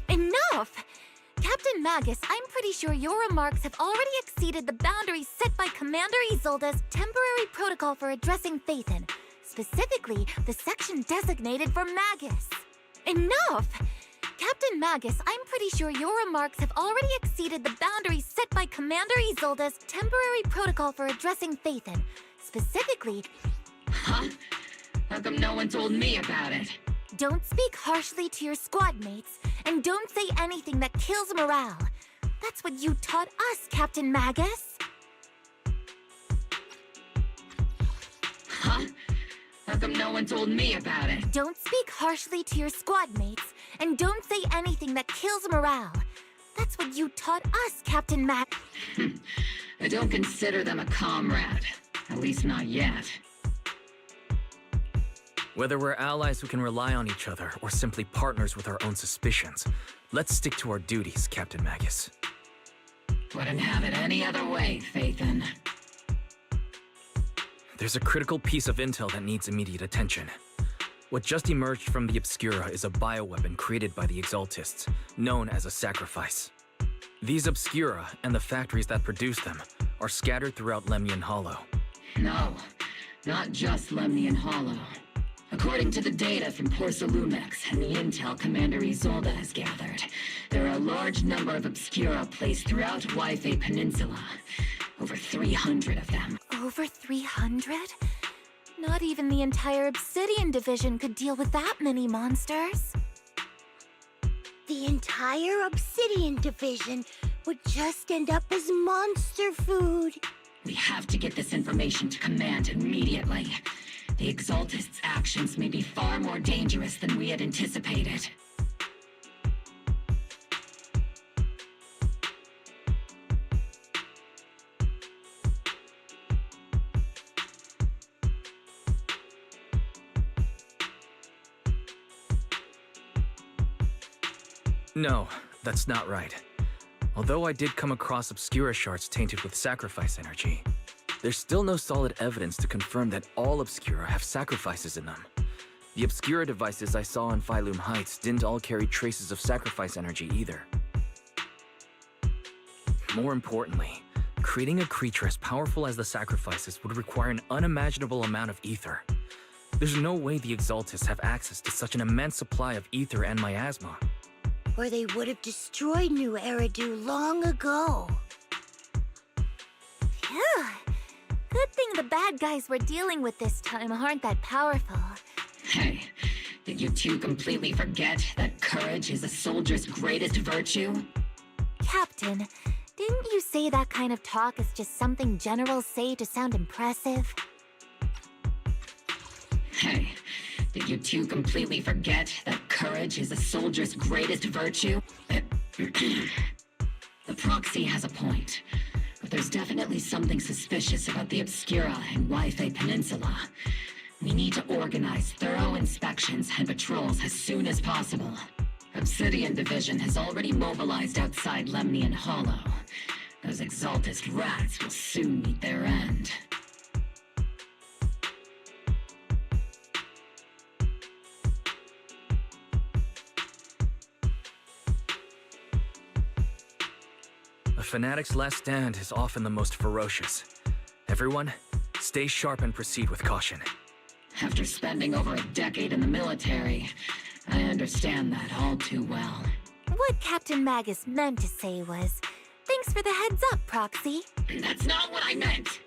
Enough! Captain Magus, I'm pretty sure your remarks have already exceeded the boundaries set by Commander Isolde's temporary protocol for addressing Phaethon. Specifically, the section designated for Magus. Enough! Captain Magus, I'm pretty sure your remarks have already exceeded the boundaries set by Commander Isolde's temporary protocol for addressing Phaethon. Specifically... Huh? How come no one told me about it? Don't speak harshly to your squad mates, and don't say anything that kills morale. That's what you taught us, Captain Magus. Huh? How come no one told me about it? Don't speak harshly to your squad mates, and don't say anything that kills morale. That's what you taught us, Captain Mac. I don't consider them a comrade. At least not yet. Whether we're allies who can rely on each other or simply partners with our own suspicions, let's stick to our duties, Captain Magus. Wouldn't have it any other way, Phaethon. There's a critical piece of intel that needs immediate attention. What just emerged from the Obscura is a bioweapon created by the Exaltists, known as a sacrifice. These Obscura, and the factories that produce them, are scattered throughout Lemnian Hollow. No, not just Lemnian Hollow. According to the data from Porcelumex and the intel Commander Isolde has gathered, there are a large number of Obscura placed throughout Wi-Fi Peninsula. Over 300 of them. Over 300? Not even the entire Obsidian Division could deal with that many monsters. The entire Obsidian Division would just end up as monster food. We have to get this information to Command immediately. The Exaltists' actions may be far more dangerous than we had anticipated. No, that's not right. Although I did come across Obscura shards tainted with sacrifice energy, there's still no solid evidence to confirm that all Obscura have sacrifices in them. The Obscura devices I saw in Phylum Heights didn't all carry traces of sacrifice energy either. More importantly, creating a creature as powerful as the sacrifices would require an unimaginable amount of ether. There's no way the Exaltists have access to such an immense supply of ether and miasma. Or they would have destroyed New Eridu long ago. Phew. Good thing the bad guys we're dealing with this time aren't that powerful. Hey, did you two completely forget that courage is a soldier's greatest virtue? Captain, didn't you say that kind of talk is just something generals say to sound impressive? Hey, did you two completely forget that courage is a soldier's greatest virtue? The proxy has a point, but there's definitely something suspicious about the Obscura and Wi-Fi Peninsula. We need to organize thorough inspections and patrols as soon as possible. Obsidian Division has already mobilized outside Lemnian Hollow. Those Exaltist rats will soon meet their end. A fanatic's last stand is often the most ferocious. Everyone, stay sharp and proceed with caution. After spending over a decade in the military, I understand that all too well. What Captain Magus meant to say was, thanks for the heads up, Proxy. That's not what I meant!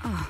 Oh.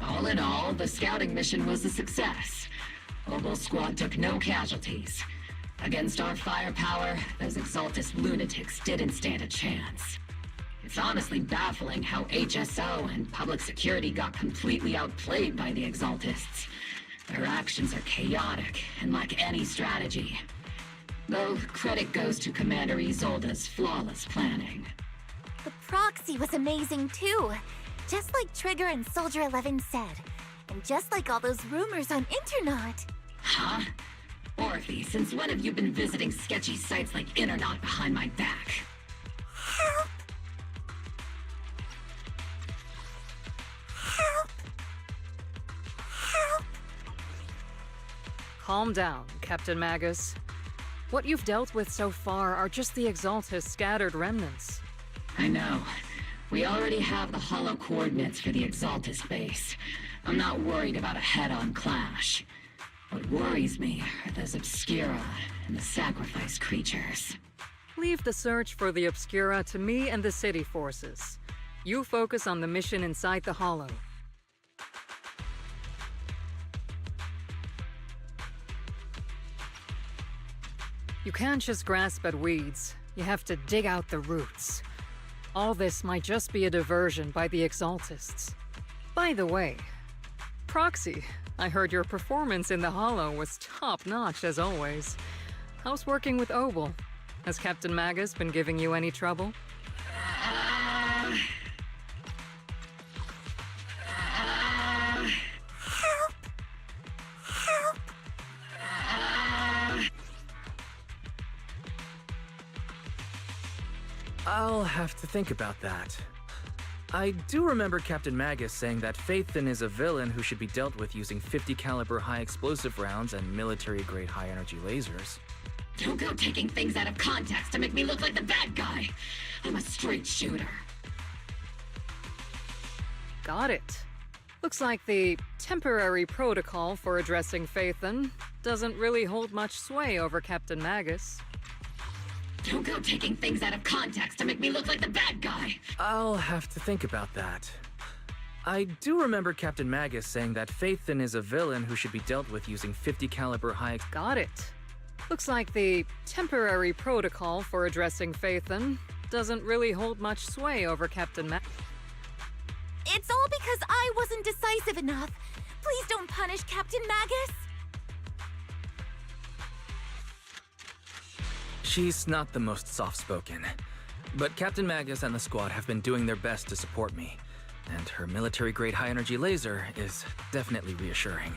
All in all, the scouting mission was a success. Obel Squad took no casualties. Against our firepower, those Exaltus lunatics didn't stand a chance. It's honestly baffling how HSO and public security got completely outplayed by the Exaltists. Their actions are chaotic and lack any strategy. Though credit goes to Commander Isolde's flawless planning. The proxy was amazing too. Just like Trigger and Soldier 11 said. And just like all those rumors on Internet. Huh? Orphe, since when have you been visiting sketchy sites like Internet behind my back? Help! Help! Help! Calm down, Captain Magus. What you've dealt with so far are just the Exaltus scattered remnants. I know. We already have the hollow coordinates for the Exaltus base. I'm not worried about a head-on clash. What worries me are those Obscura and the Sacrifice creatures. Leave the search for the Obscura to me and the city forces. You focus on the mission inside the Hollow. You can't just grasp at weeds. You have to dig out the roots. All this might just be a diversion by the Exaltists. By the way, Proxy, I heard your performance in the Hollow was top-notch as always. How's working with Obel? Has Captain Magus been giving you any trouble? Help! Help! I'll have to think about that. I do remember Captain Magus saying that Phaethon is a villain who should be dealt with using 50 caliber high explosive rounds and military-grade high-energy lasers. Don't go taking things out of context to make me look like the bad guy. I'm a straight shooter. Got it. Looks like the temporary protocol for addressing Phaethon doesn't really hold much sway over Captain Magus. Don't go taking things out of context to make me look like the bad guy. I'll have to think about that. I do remember Captain Magus saying that Phaethon is a villain who should be dealt with using 50 caliber high... Got it. Looks like the temporary protocol for addressing Phaethon doesn't really hold much sway over Captain Magus. It's all because I wasn't decisive enough. Please don't punish Captain Magus. She's not the most soft-spoken, but Captain Magus and the squad have been doing their best to support me, and her military-grade high-energy laser is definitely reassuring.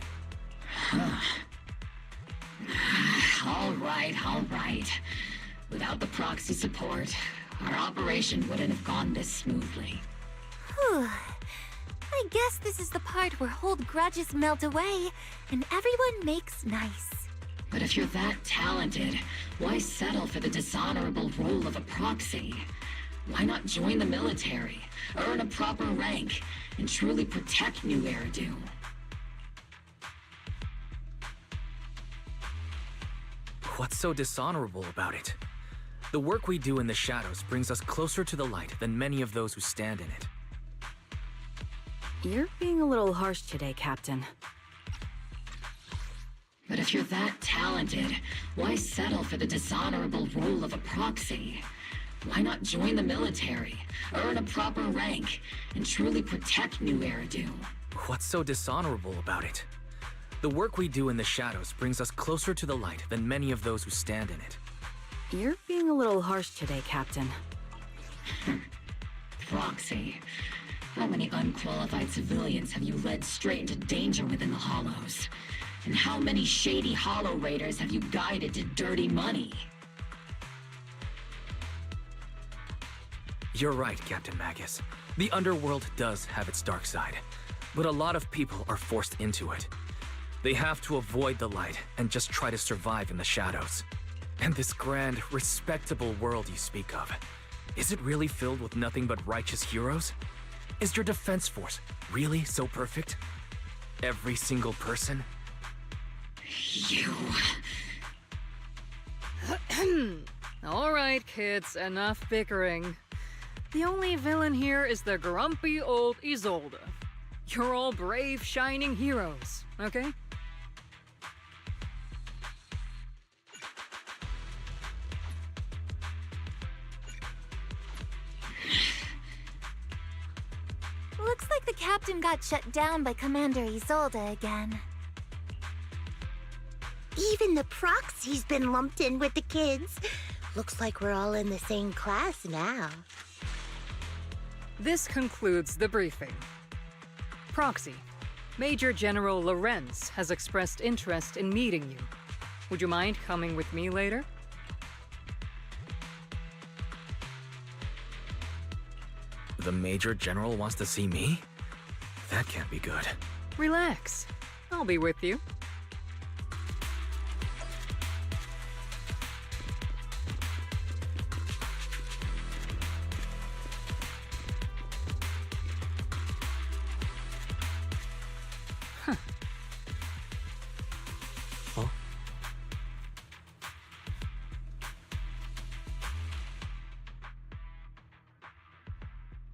All right. Without the proxy support, our operation wouldn't have gone this smoothly. Whew. I guess this is the part where old grudges melt away, and everyone makes nice. But if you're that talented, why settle for the dishonorable role of a proxy? Why not join the military, earn a proper rank, and truly protect New Eridu? What's so dishonorable about it? The work we do in the shadows brings us closer to the light than many of those who stand in it. You're being a little harsh today, Captain. But if you're that talented, why settle for the dishonorable role of a proxy? Why not join the military, earn a proper rank, and truly protect New Eridu? What's so dishonorable about it? The work we do in the shadows brings us closer to the light than many of those who stand in it. You're being a little harsh today, Captain. Proxy. How many unqualified civilians have you led straight into danger within the Hollows? And how many shady Hollow Raiders have you guided to dirty money? You're right, Captain Magus. The underworld does have its dark side, but a lot of people are forced into it. They have to avoid the light and just try to survive in the shadows. And this grand, respectable world you speak of, is it really filled with nothing but righteous heroes? Is your defense force really so perfect? Every single person? You... All right, kids, enough bickering. The only villain here is the grumpy old Isolde. You're all brave, shining heroes, okay? Looks like the captain got shut down by Commander Isolde again. Even the proxy's been lumped in with the kids. Looks like we're all in the same class now. This concludes the briefing. Proxy, Major General Lorenz has expressed interest in meeting you. Would you mind coming with me later? The Major General wants to see me? That can't be good. Relax. I'll be with you.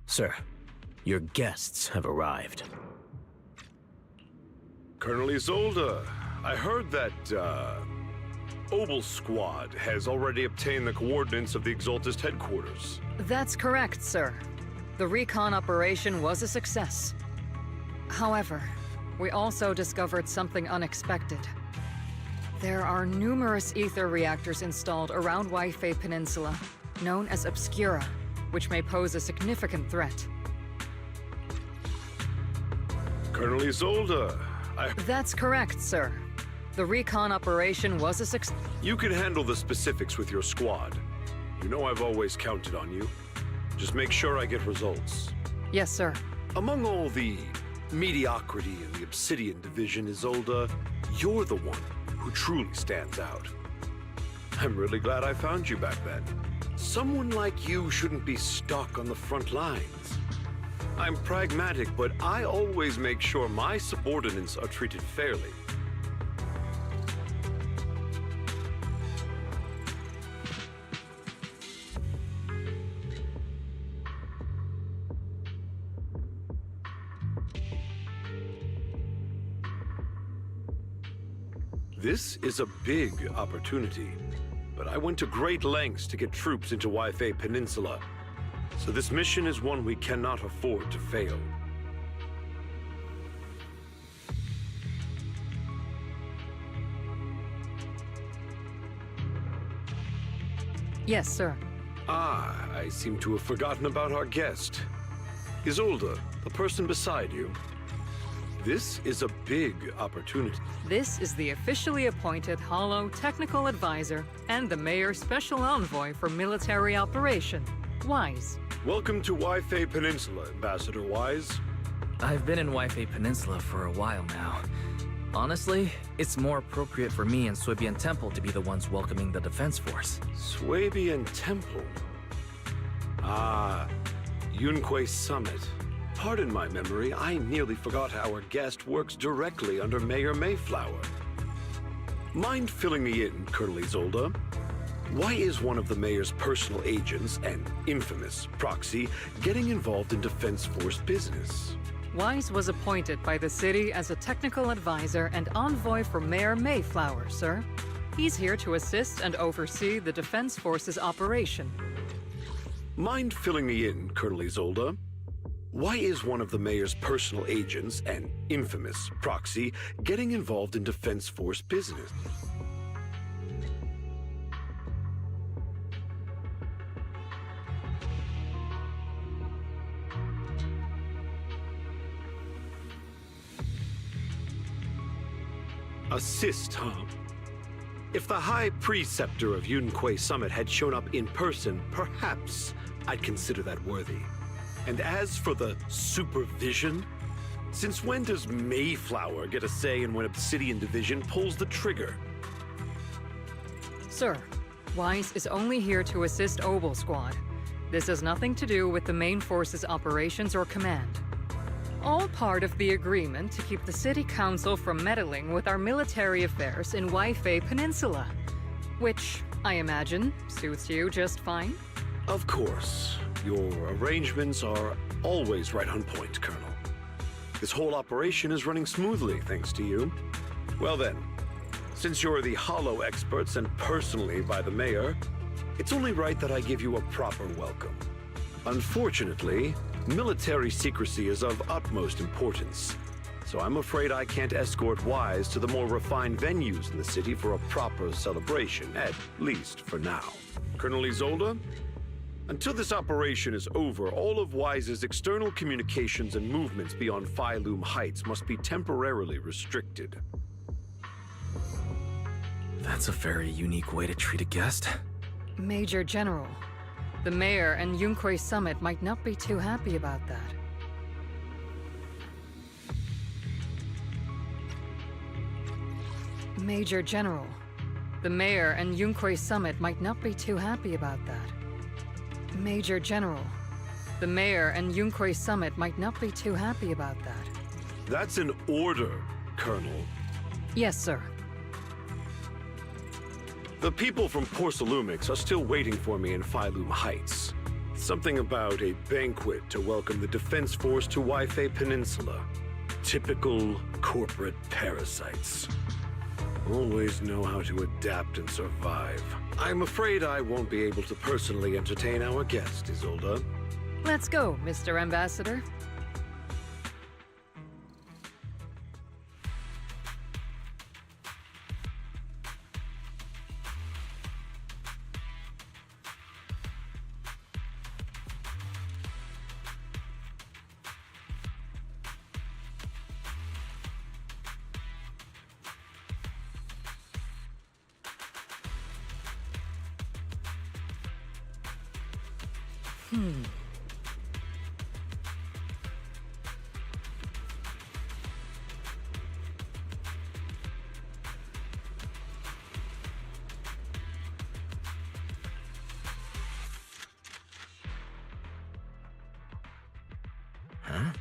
Sir, your guests have arrived. Colonel Isolde, I heard that, Obel Squad has already obtained the coordinates of the Exaltist headquarters. That's correct, sir. The recon operation was a success. However, we also discovered something unexpected. There are numerous ether reactors installed around Waifei Peninsula, known as Obscura, which may pose a significant threat. Colonel Isolde, That's correct, sir. The recon operation was a success. You can handle the specifics with your squad. You know I've always counted on you. Just make sure I get results. Yes, sir. Among all the mediocrity in the Obsidian Division, Isolde, you're the one who truly stands out. I'm really glad I found you back then. Someone like you shouldn't be stuck on the front lines. I'm pragmatic, but I always make sure my subordinates are treated fairly. This is a big opportunity, but I went to great lengths to get troops into Waifei Peninsula, so this mission is one we cannot afford to fail. Yes, sir. Ah, I seem to have forgotten about our guest. Isolde, the person beside you. This is a big opportunity. This is the officially appointed Hollow Technical Advisor and the Mayor's Special Envoy for Military Operation, Wise. Welcome to Waifei Peninsula, Ambassador Wise. I've been in Waifei Peninsula for a while now. Honestly, it's more appropriate for me and Swabian Temple to be the ones welcoming the Defense Force. Swabian Temple? Ah, Yunque Summit. Pardon my memory, I nearly forgot our guest works directly under Mayor Mayflower. Mind filling me in, Colonel Isolde? Why is one of the mayor's personal agents, an infamous proxy, getting involved in Defense Force business? Wise was appointed by the city as a technical advisor and envoy for Mayor Mayflower, sir. He's here to assist and oversee the Defense Force's operation. Mind filling me in, Colonel Isolde? Why is one of the mayor's personal agents, an infamous proxy, getting involved in Defense Force business? Assist, huh? If the High Preceptor of Yunquay Summit had shown up in person, perhaps I'd consider that worthy. And as for the supervision, since when does Mayflower get a say in when Obsidian Division pulls the trigger? Sir, Weiss is only here to assist Obel Squad. This has nothing to do with the main force's operations or command. All part of the agreement to keep the City Council from meddling with our military affairs in Waifei Peninsula. Which, I imagine, suits you just fine? Of course. Your arrangements are always right on point, Colonel. This whole operation is running smoothly, thanks to you. Well then, since you're the Hollow experts and personally by the Mayor, it's only right that I give you a proper welcome. Unfortunately, military secrecy is of utmost importance, so I'm afraid I can't escort Wise to the more refined venues in the city for a proper celebration, at least for now. Colonel Isolde, until this operation is over, all of Wise's external communications and movements beyond Phylum Heights must be temporarily restricted. That's a very unique way to treat a guest. Major General, the Mayor and Yunquay Summit might not be too happy about that. Major General, the Mayor and Yunquay Summit might not be too happy about that. Major General, the Mayor and Yunquay Summit might not be too happy about that. That's an order, Colonel. Yes, sir. The people from Porcelumix are still waiting for me in Phylum Heights. Something about a banquet to welcome the Defense Force to Waifei Peninsula. Typical corporate parasites. Always know how to adapt and survive. I'm afraid I won't be able to personally entertain our guest, Isolde. Let's go, Mr. Ambassador. Huh?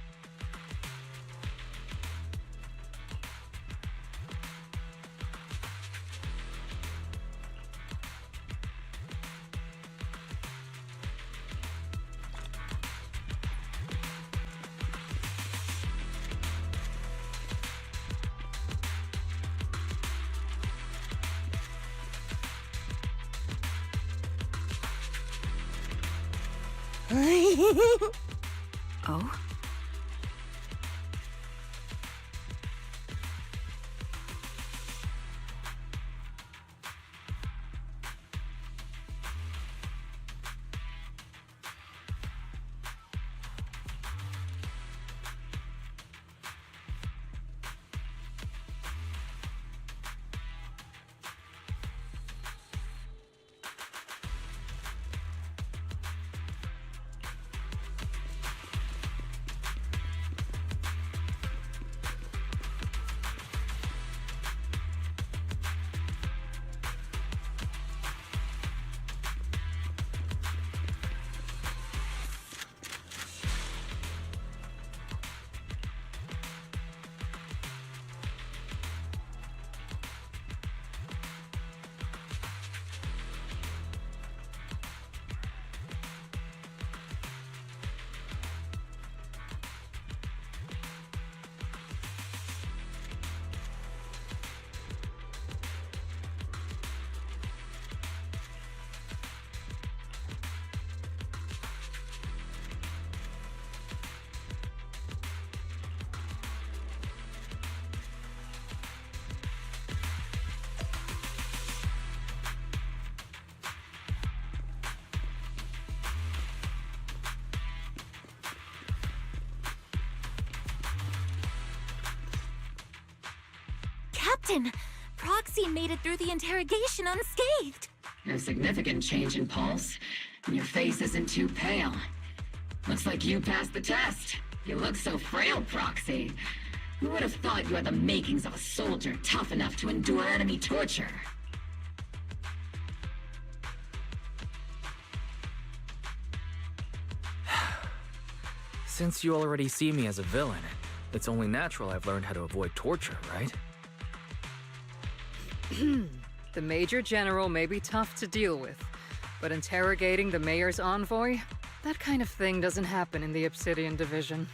Oh? Captain! Proxy made it through the interrogation unscathed! No significant change in pulse, and your face isn't too pale. Looks like you passed the test. You look so frail, Proxy. Who would have thought you had the makings of a soldier tough enough to endure enemy torture? Since you already see me as a villain, it's only natural I've learned how to avoid torture, right? The Major General may be tough to deal with, but interrogating the Mayor's envoy? That kind of thing doesn't happen in the Obsidian Division.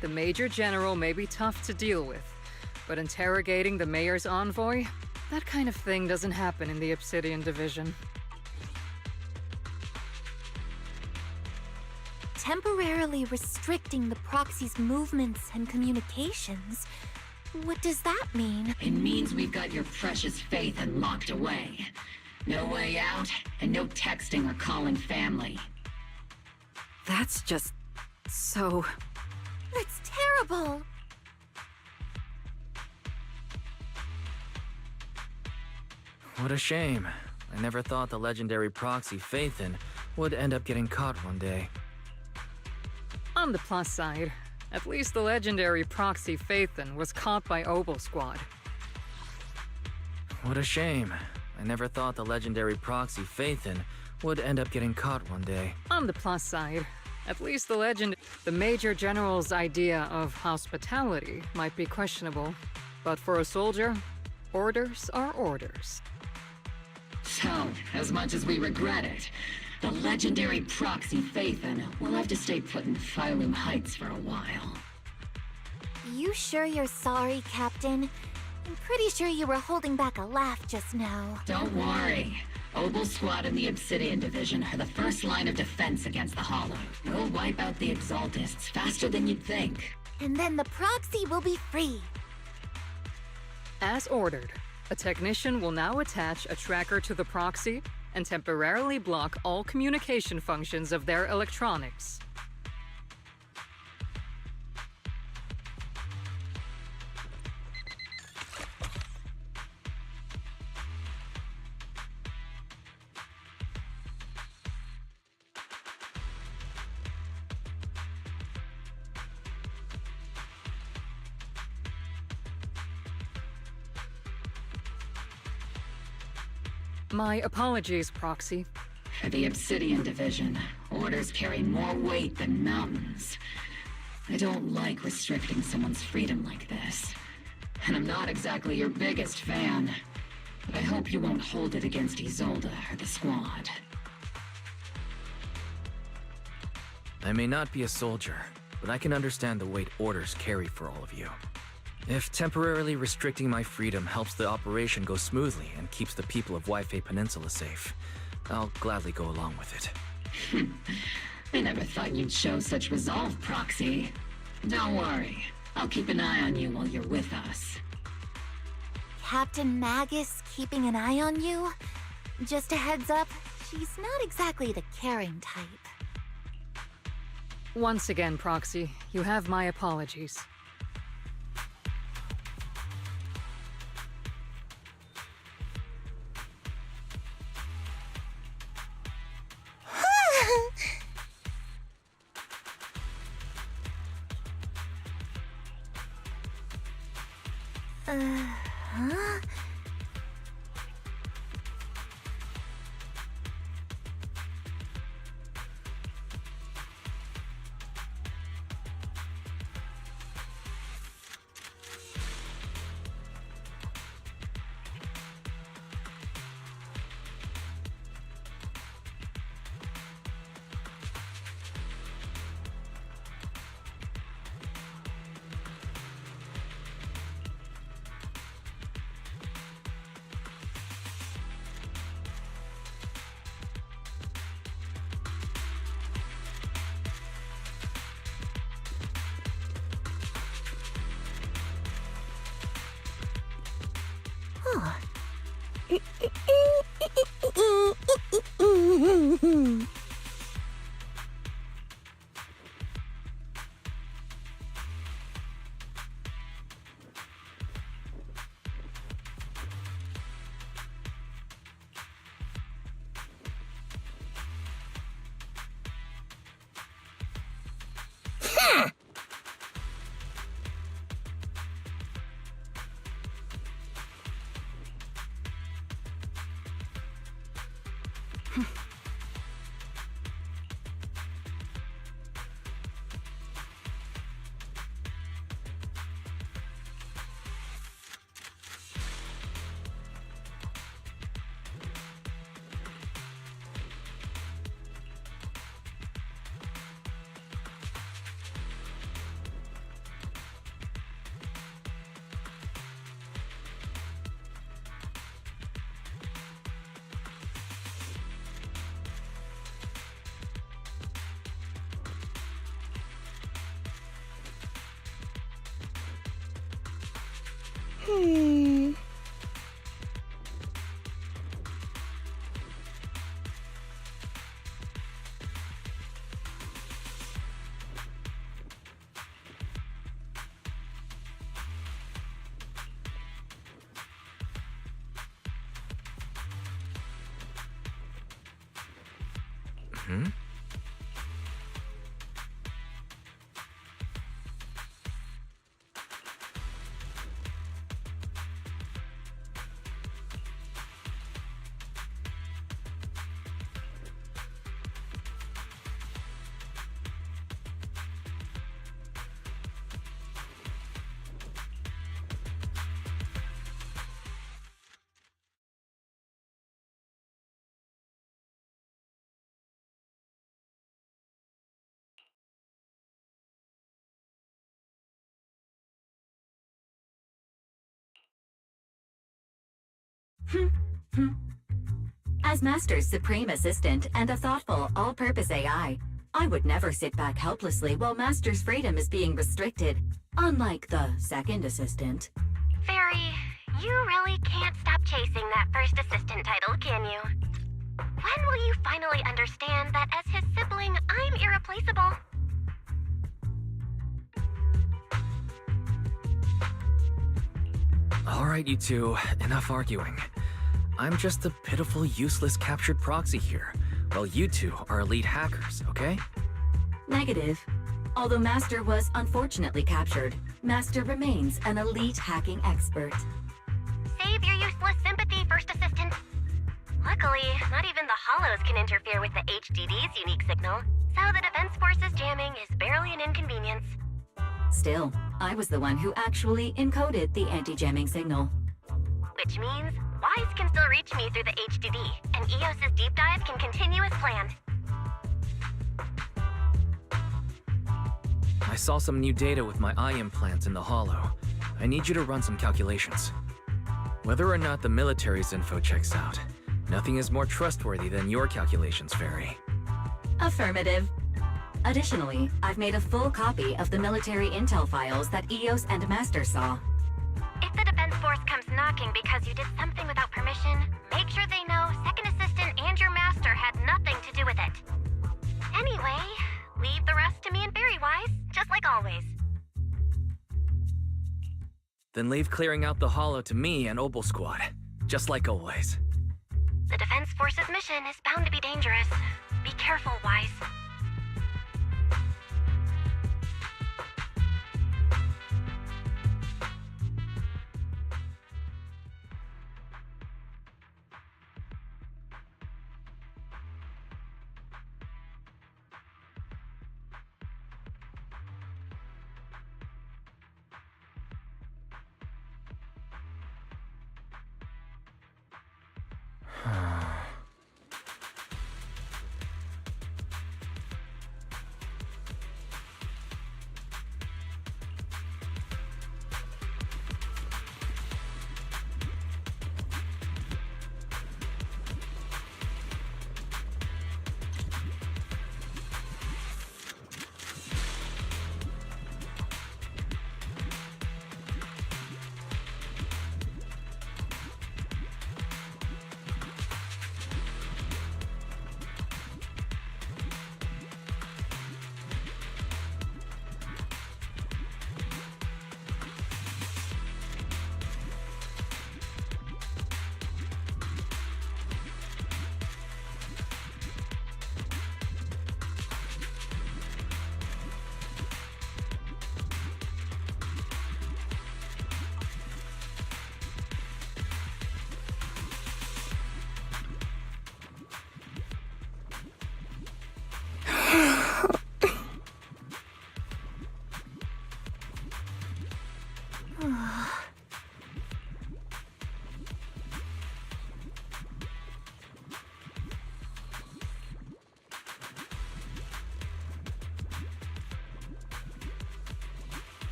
The Major General may be tough to deal with, but interrogating the Mayor's envoy? That kind of thing doesn't happen in the Obsidian Division. Temporarily restricting the proxy's movements and communications? What does that mean? It means we've got your precious Phaethon locked away. No way out, and no texting or calling family. That's just... so... That's terrible! What a shame. I never thought the legendary proxy Phaethon would end up getting caught one day. On the plus side, at least the legendary proxy Phaethon was caught by Obel Squad. What a shame. I never thought the legendary proxy Phaethon would end up getting caught one day. On the plus side, at least the Major General's idea of hospitality might be questionable. But for a soldier, orders are orders. So, as much as we regret it, the legendary proxy Phaethon will have to stay put in Phylum Heights for a while. You sure you're sorry, Captain? I'm pretty sure you were holding back a laugh just now. Don't worry. Obel Squad and the Obsidian Division are the first line of defense against the Hollow. We'll wipe out the Exaltists faster than you'd think. And then the proxy will be free. As ordered, a technician will now attach a tracker to the proxy and temporarily block all communication functions of their electronics. My apologies, Proxy. For the Obsidian Division, orders carry more weight than mountains. I don't like restricting someone's freedom like this. And I'm not exactly your biggest fan. But I hope you won't hold it against Isolde or the Squad. I may not be a soldier, but I can understand the weight orders carry for all of you. If temporarily restricting my freedom helps the operation go smoothly and keeps the people of Waifei Peninsula safe, I'll gladly go along with it. I never thought you'd show such resolve, Proxy. Don't worry. I'll keep an eye on you while you're with us. Captain Magus keeping an eye on you? Just a heads up, she's not exactly the caring type. Once again, Proxy, you have my apologies. Huh? Hmm? As Master's supreme assistant and a thoughtful, all-purpose AI, I would never sit back helplessly while Master's freedom is being restricted, unlike the second assistant. Fairy, you really can't stop chasing that first assistant title, can you? When will you finally understand that as his sibling, I'm irreplaceable? All right, you two, enough arguing. I'm just a pitiful, useless captured proxy here, while you two are elite hackers, okay? Negative. Although Master was unfortunately captured, Master remains an elite hacking expert. Save your useless sympathy, First Assistant. Luckily, not even the Hollows can interfere with the HDD's unique signal, so the Defense Force's jamming is barely an inconvenience. Still, I was the one who actually encoded the anti-jamming signal. Which means Wise can still reach me through the HDD, and EOS's deep dive can continue as planned. I saw some new data with my eye implants in the Hollow. I need you to run some calculations. Whether or not the military's info checks out, nothing is more trustworthy than your calculations, Fairy. Affirmative. Additionally, I've made a full copy of the military intel files that EOS and Master saw. If the Defense Force comes knocking because you did something without permission, make sure they know Second Assistant and your Master had nothing to do with it. Anyway, leave the rest to me and Fairy-wise, just like always. Then leave clearing out the Hollow to me and Obel Squad, just like always. The Defense Force's mission is bound to be dangerous. Be careful, Wise.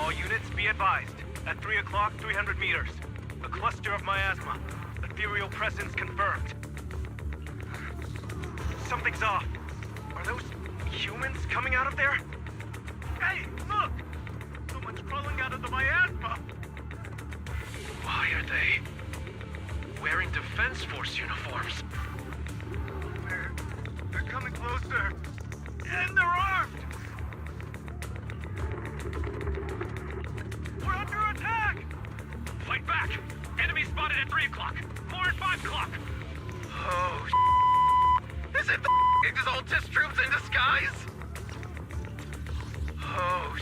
All units be advised. At 3 o'clock, 300 meters. A cluster of miasma. Ethereal presence confirmed. Something's off. Are those humans coming out of there? Hey, look! Someone's crawling out of the miasma! Why are they wearing Defense Force uniforms? They're coming closer. And they're armed! We're under attack! Fight back! Enemy spotted at 3 o'clock. More at 5 o'clock. Oh, is it the Exaltus troops in disguise? Oh,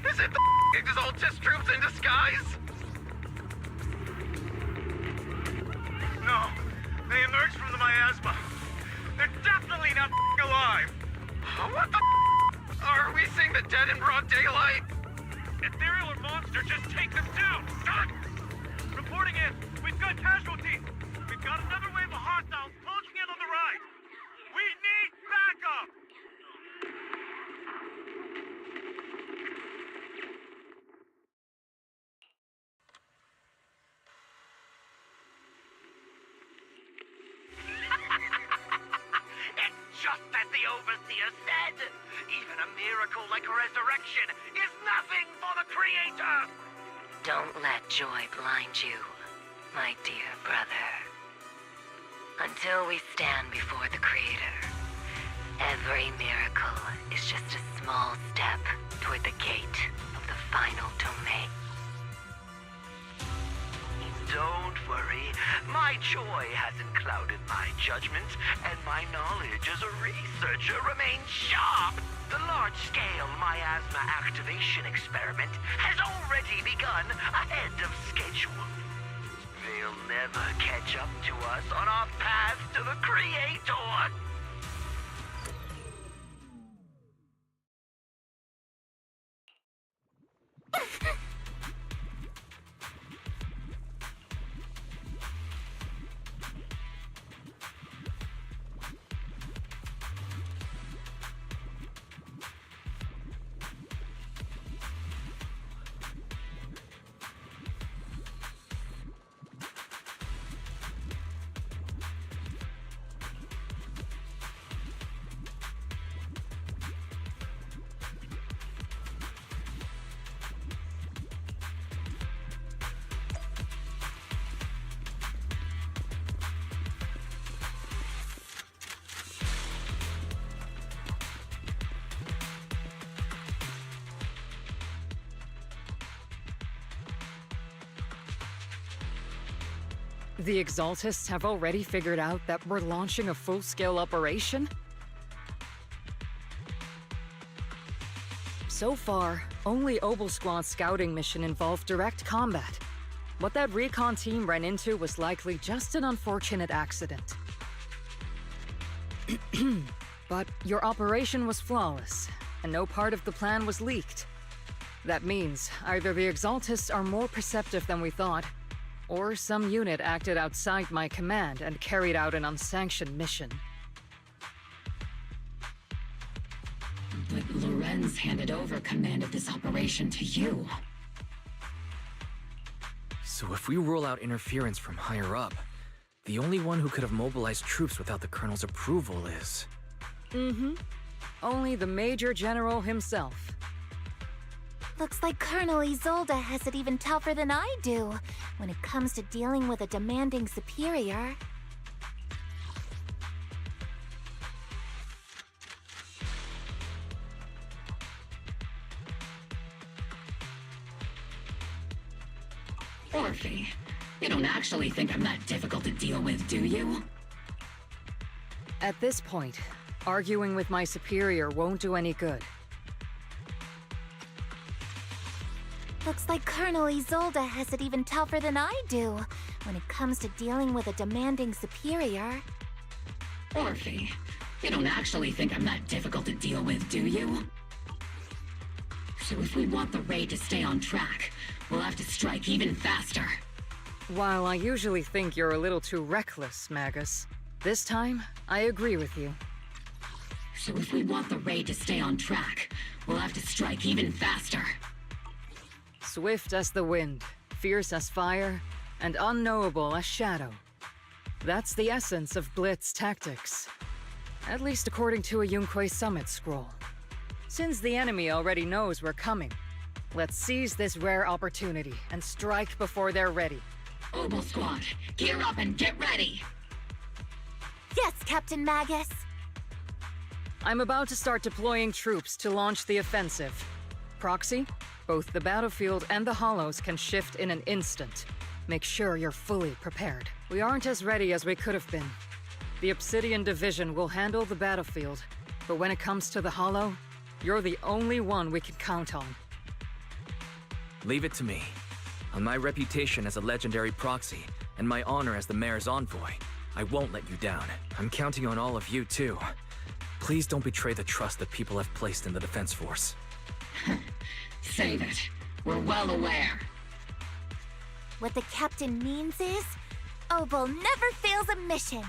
is it the Exaltus troops in disguise? No, they emerged from the miasma. They're definitely not alive. What the are we seeing the dead in broad daylight? Ethereal or monster, just take them down! Reporting in. We've got casualties. We've got another wave of hostiles closing in on the right. We need backup! It's just as the Overseer said. Even a miracle like resurrection is nothing for the Creator! Don't let joy blind you, my dear brother. Until we stand before the Creator, every miracle is just a small step toward the gate of the final domain. Don't worry. My joy hasn't clouded my judgment, and my knowledge as a researcher remains sharp. The large-scale miasma activation experiment has already begun ahead of schedule. They'll never catch up to us on our path to the Creator. The Exaltists have already figured out that we're launching a full-scale operation? So far, only Obel Squad's scouting mission involved direct combat. What that recon team ran into was likely just an unfortunate accident. But your operation was flawless, and no part of the plan was leaked. That means either the Exaltists are more perceptive than we thought, or some unit acted outside my command and carried out an unsanctioned mission. But Lorenz handed over command of this operation to you. So if we rule out interference from higher up, the only one who could have mobilized troops without the Colonel's approval is... Only the Major General himself. Looks like Colonel Isolde has it even tougher than I do when it comes to dealing with a demanding superior. Orphe, you don't actually think I'm that difficult to deal with, do you? At this point, arguing with my superior won't do any good. Looks like Colonel Isolde has it even tougher than I do when it comes to dealing with a demanding superior. Orphe, you don't actually think I'm that difficult to deal with, do you? So if we want the raid to stay on track, we'll have to strike even faster. While I usually think you're a little too reckless, Magus, this time, I agree with you. So if we want the raid to stay on track, we'll have to strike even faster. Swift as the wind, fierce as fire, and unknowable as shadow. That's the essence of Blitz tactics. At least according to a Yunque Summit scroll. Since the enemy already knows we're coming, let's seize this rare opportunity and strike before they're ready. Obel Squad, gear up and get ready! Yes, Captain Magus. I'm about to start deploying troops to launch the offensive. Proxy, both the battlefield and the hollows can shift in an instant. Make sure you're fully prepared. We aren't as ready as we could have been. The Obsidian Division will handle the battlefield, but when it comes to the hollow, you're the only one we can count on. Leave it to me. On my reputation as a legendary proxy, and my honor as the mayor's envoy, I won't let you down. I'm counting on all of you, too. Please don't betray the trust that people have placed in the Defense Force. Save it. We're well aware. What the captain means is, Obel never fails a mission.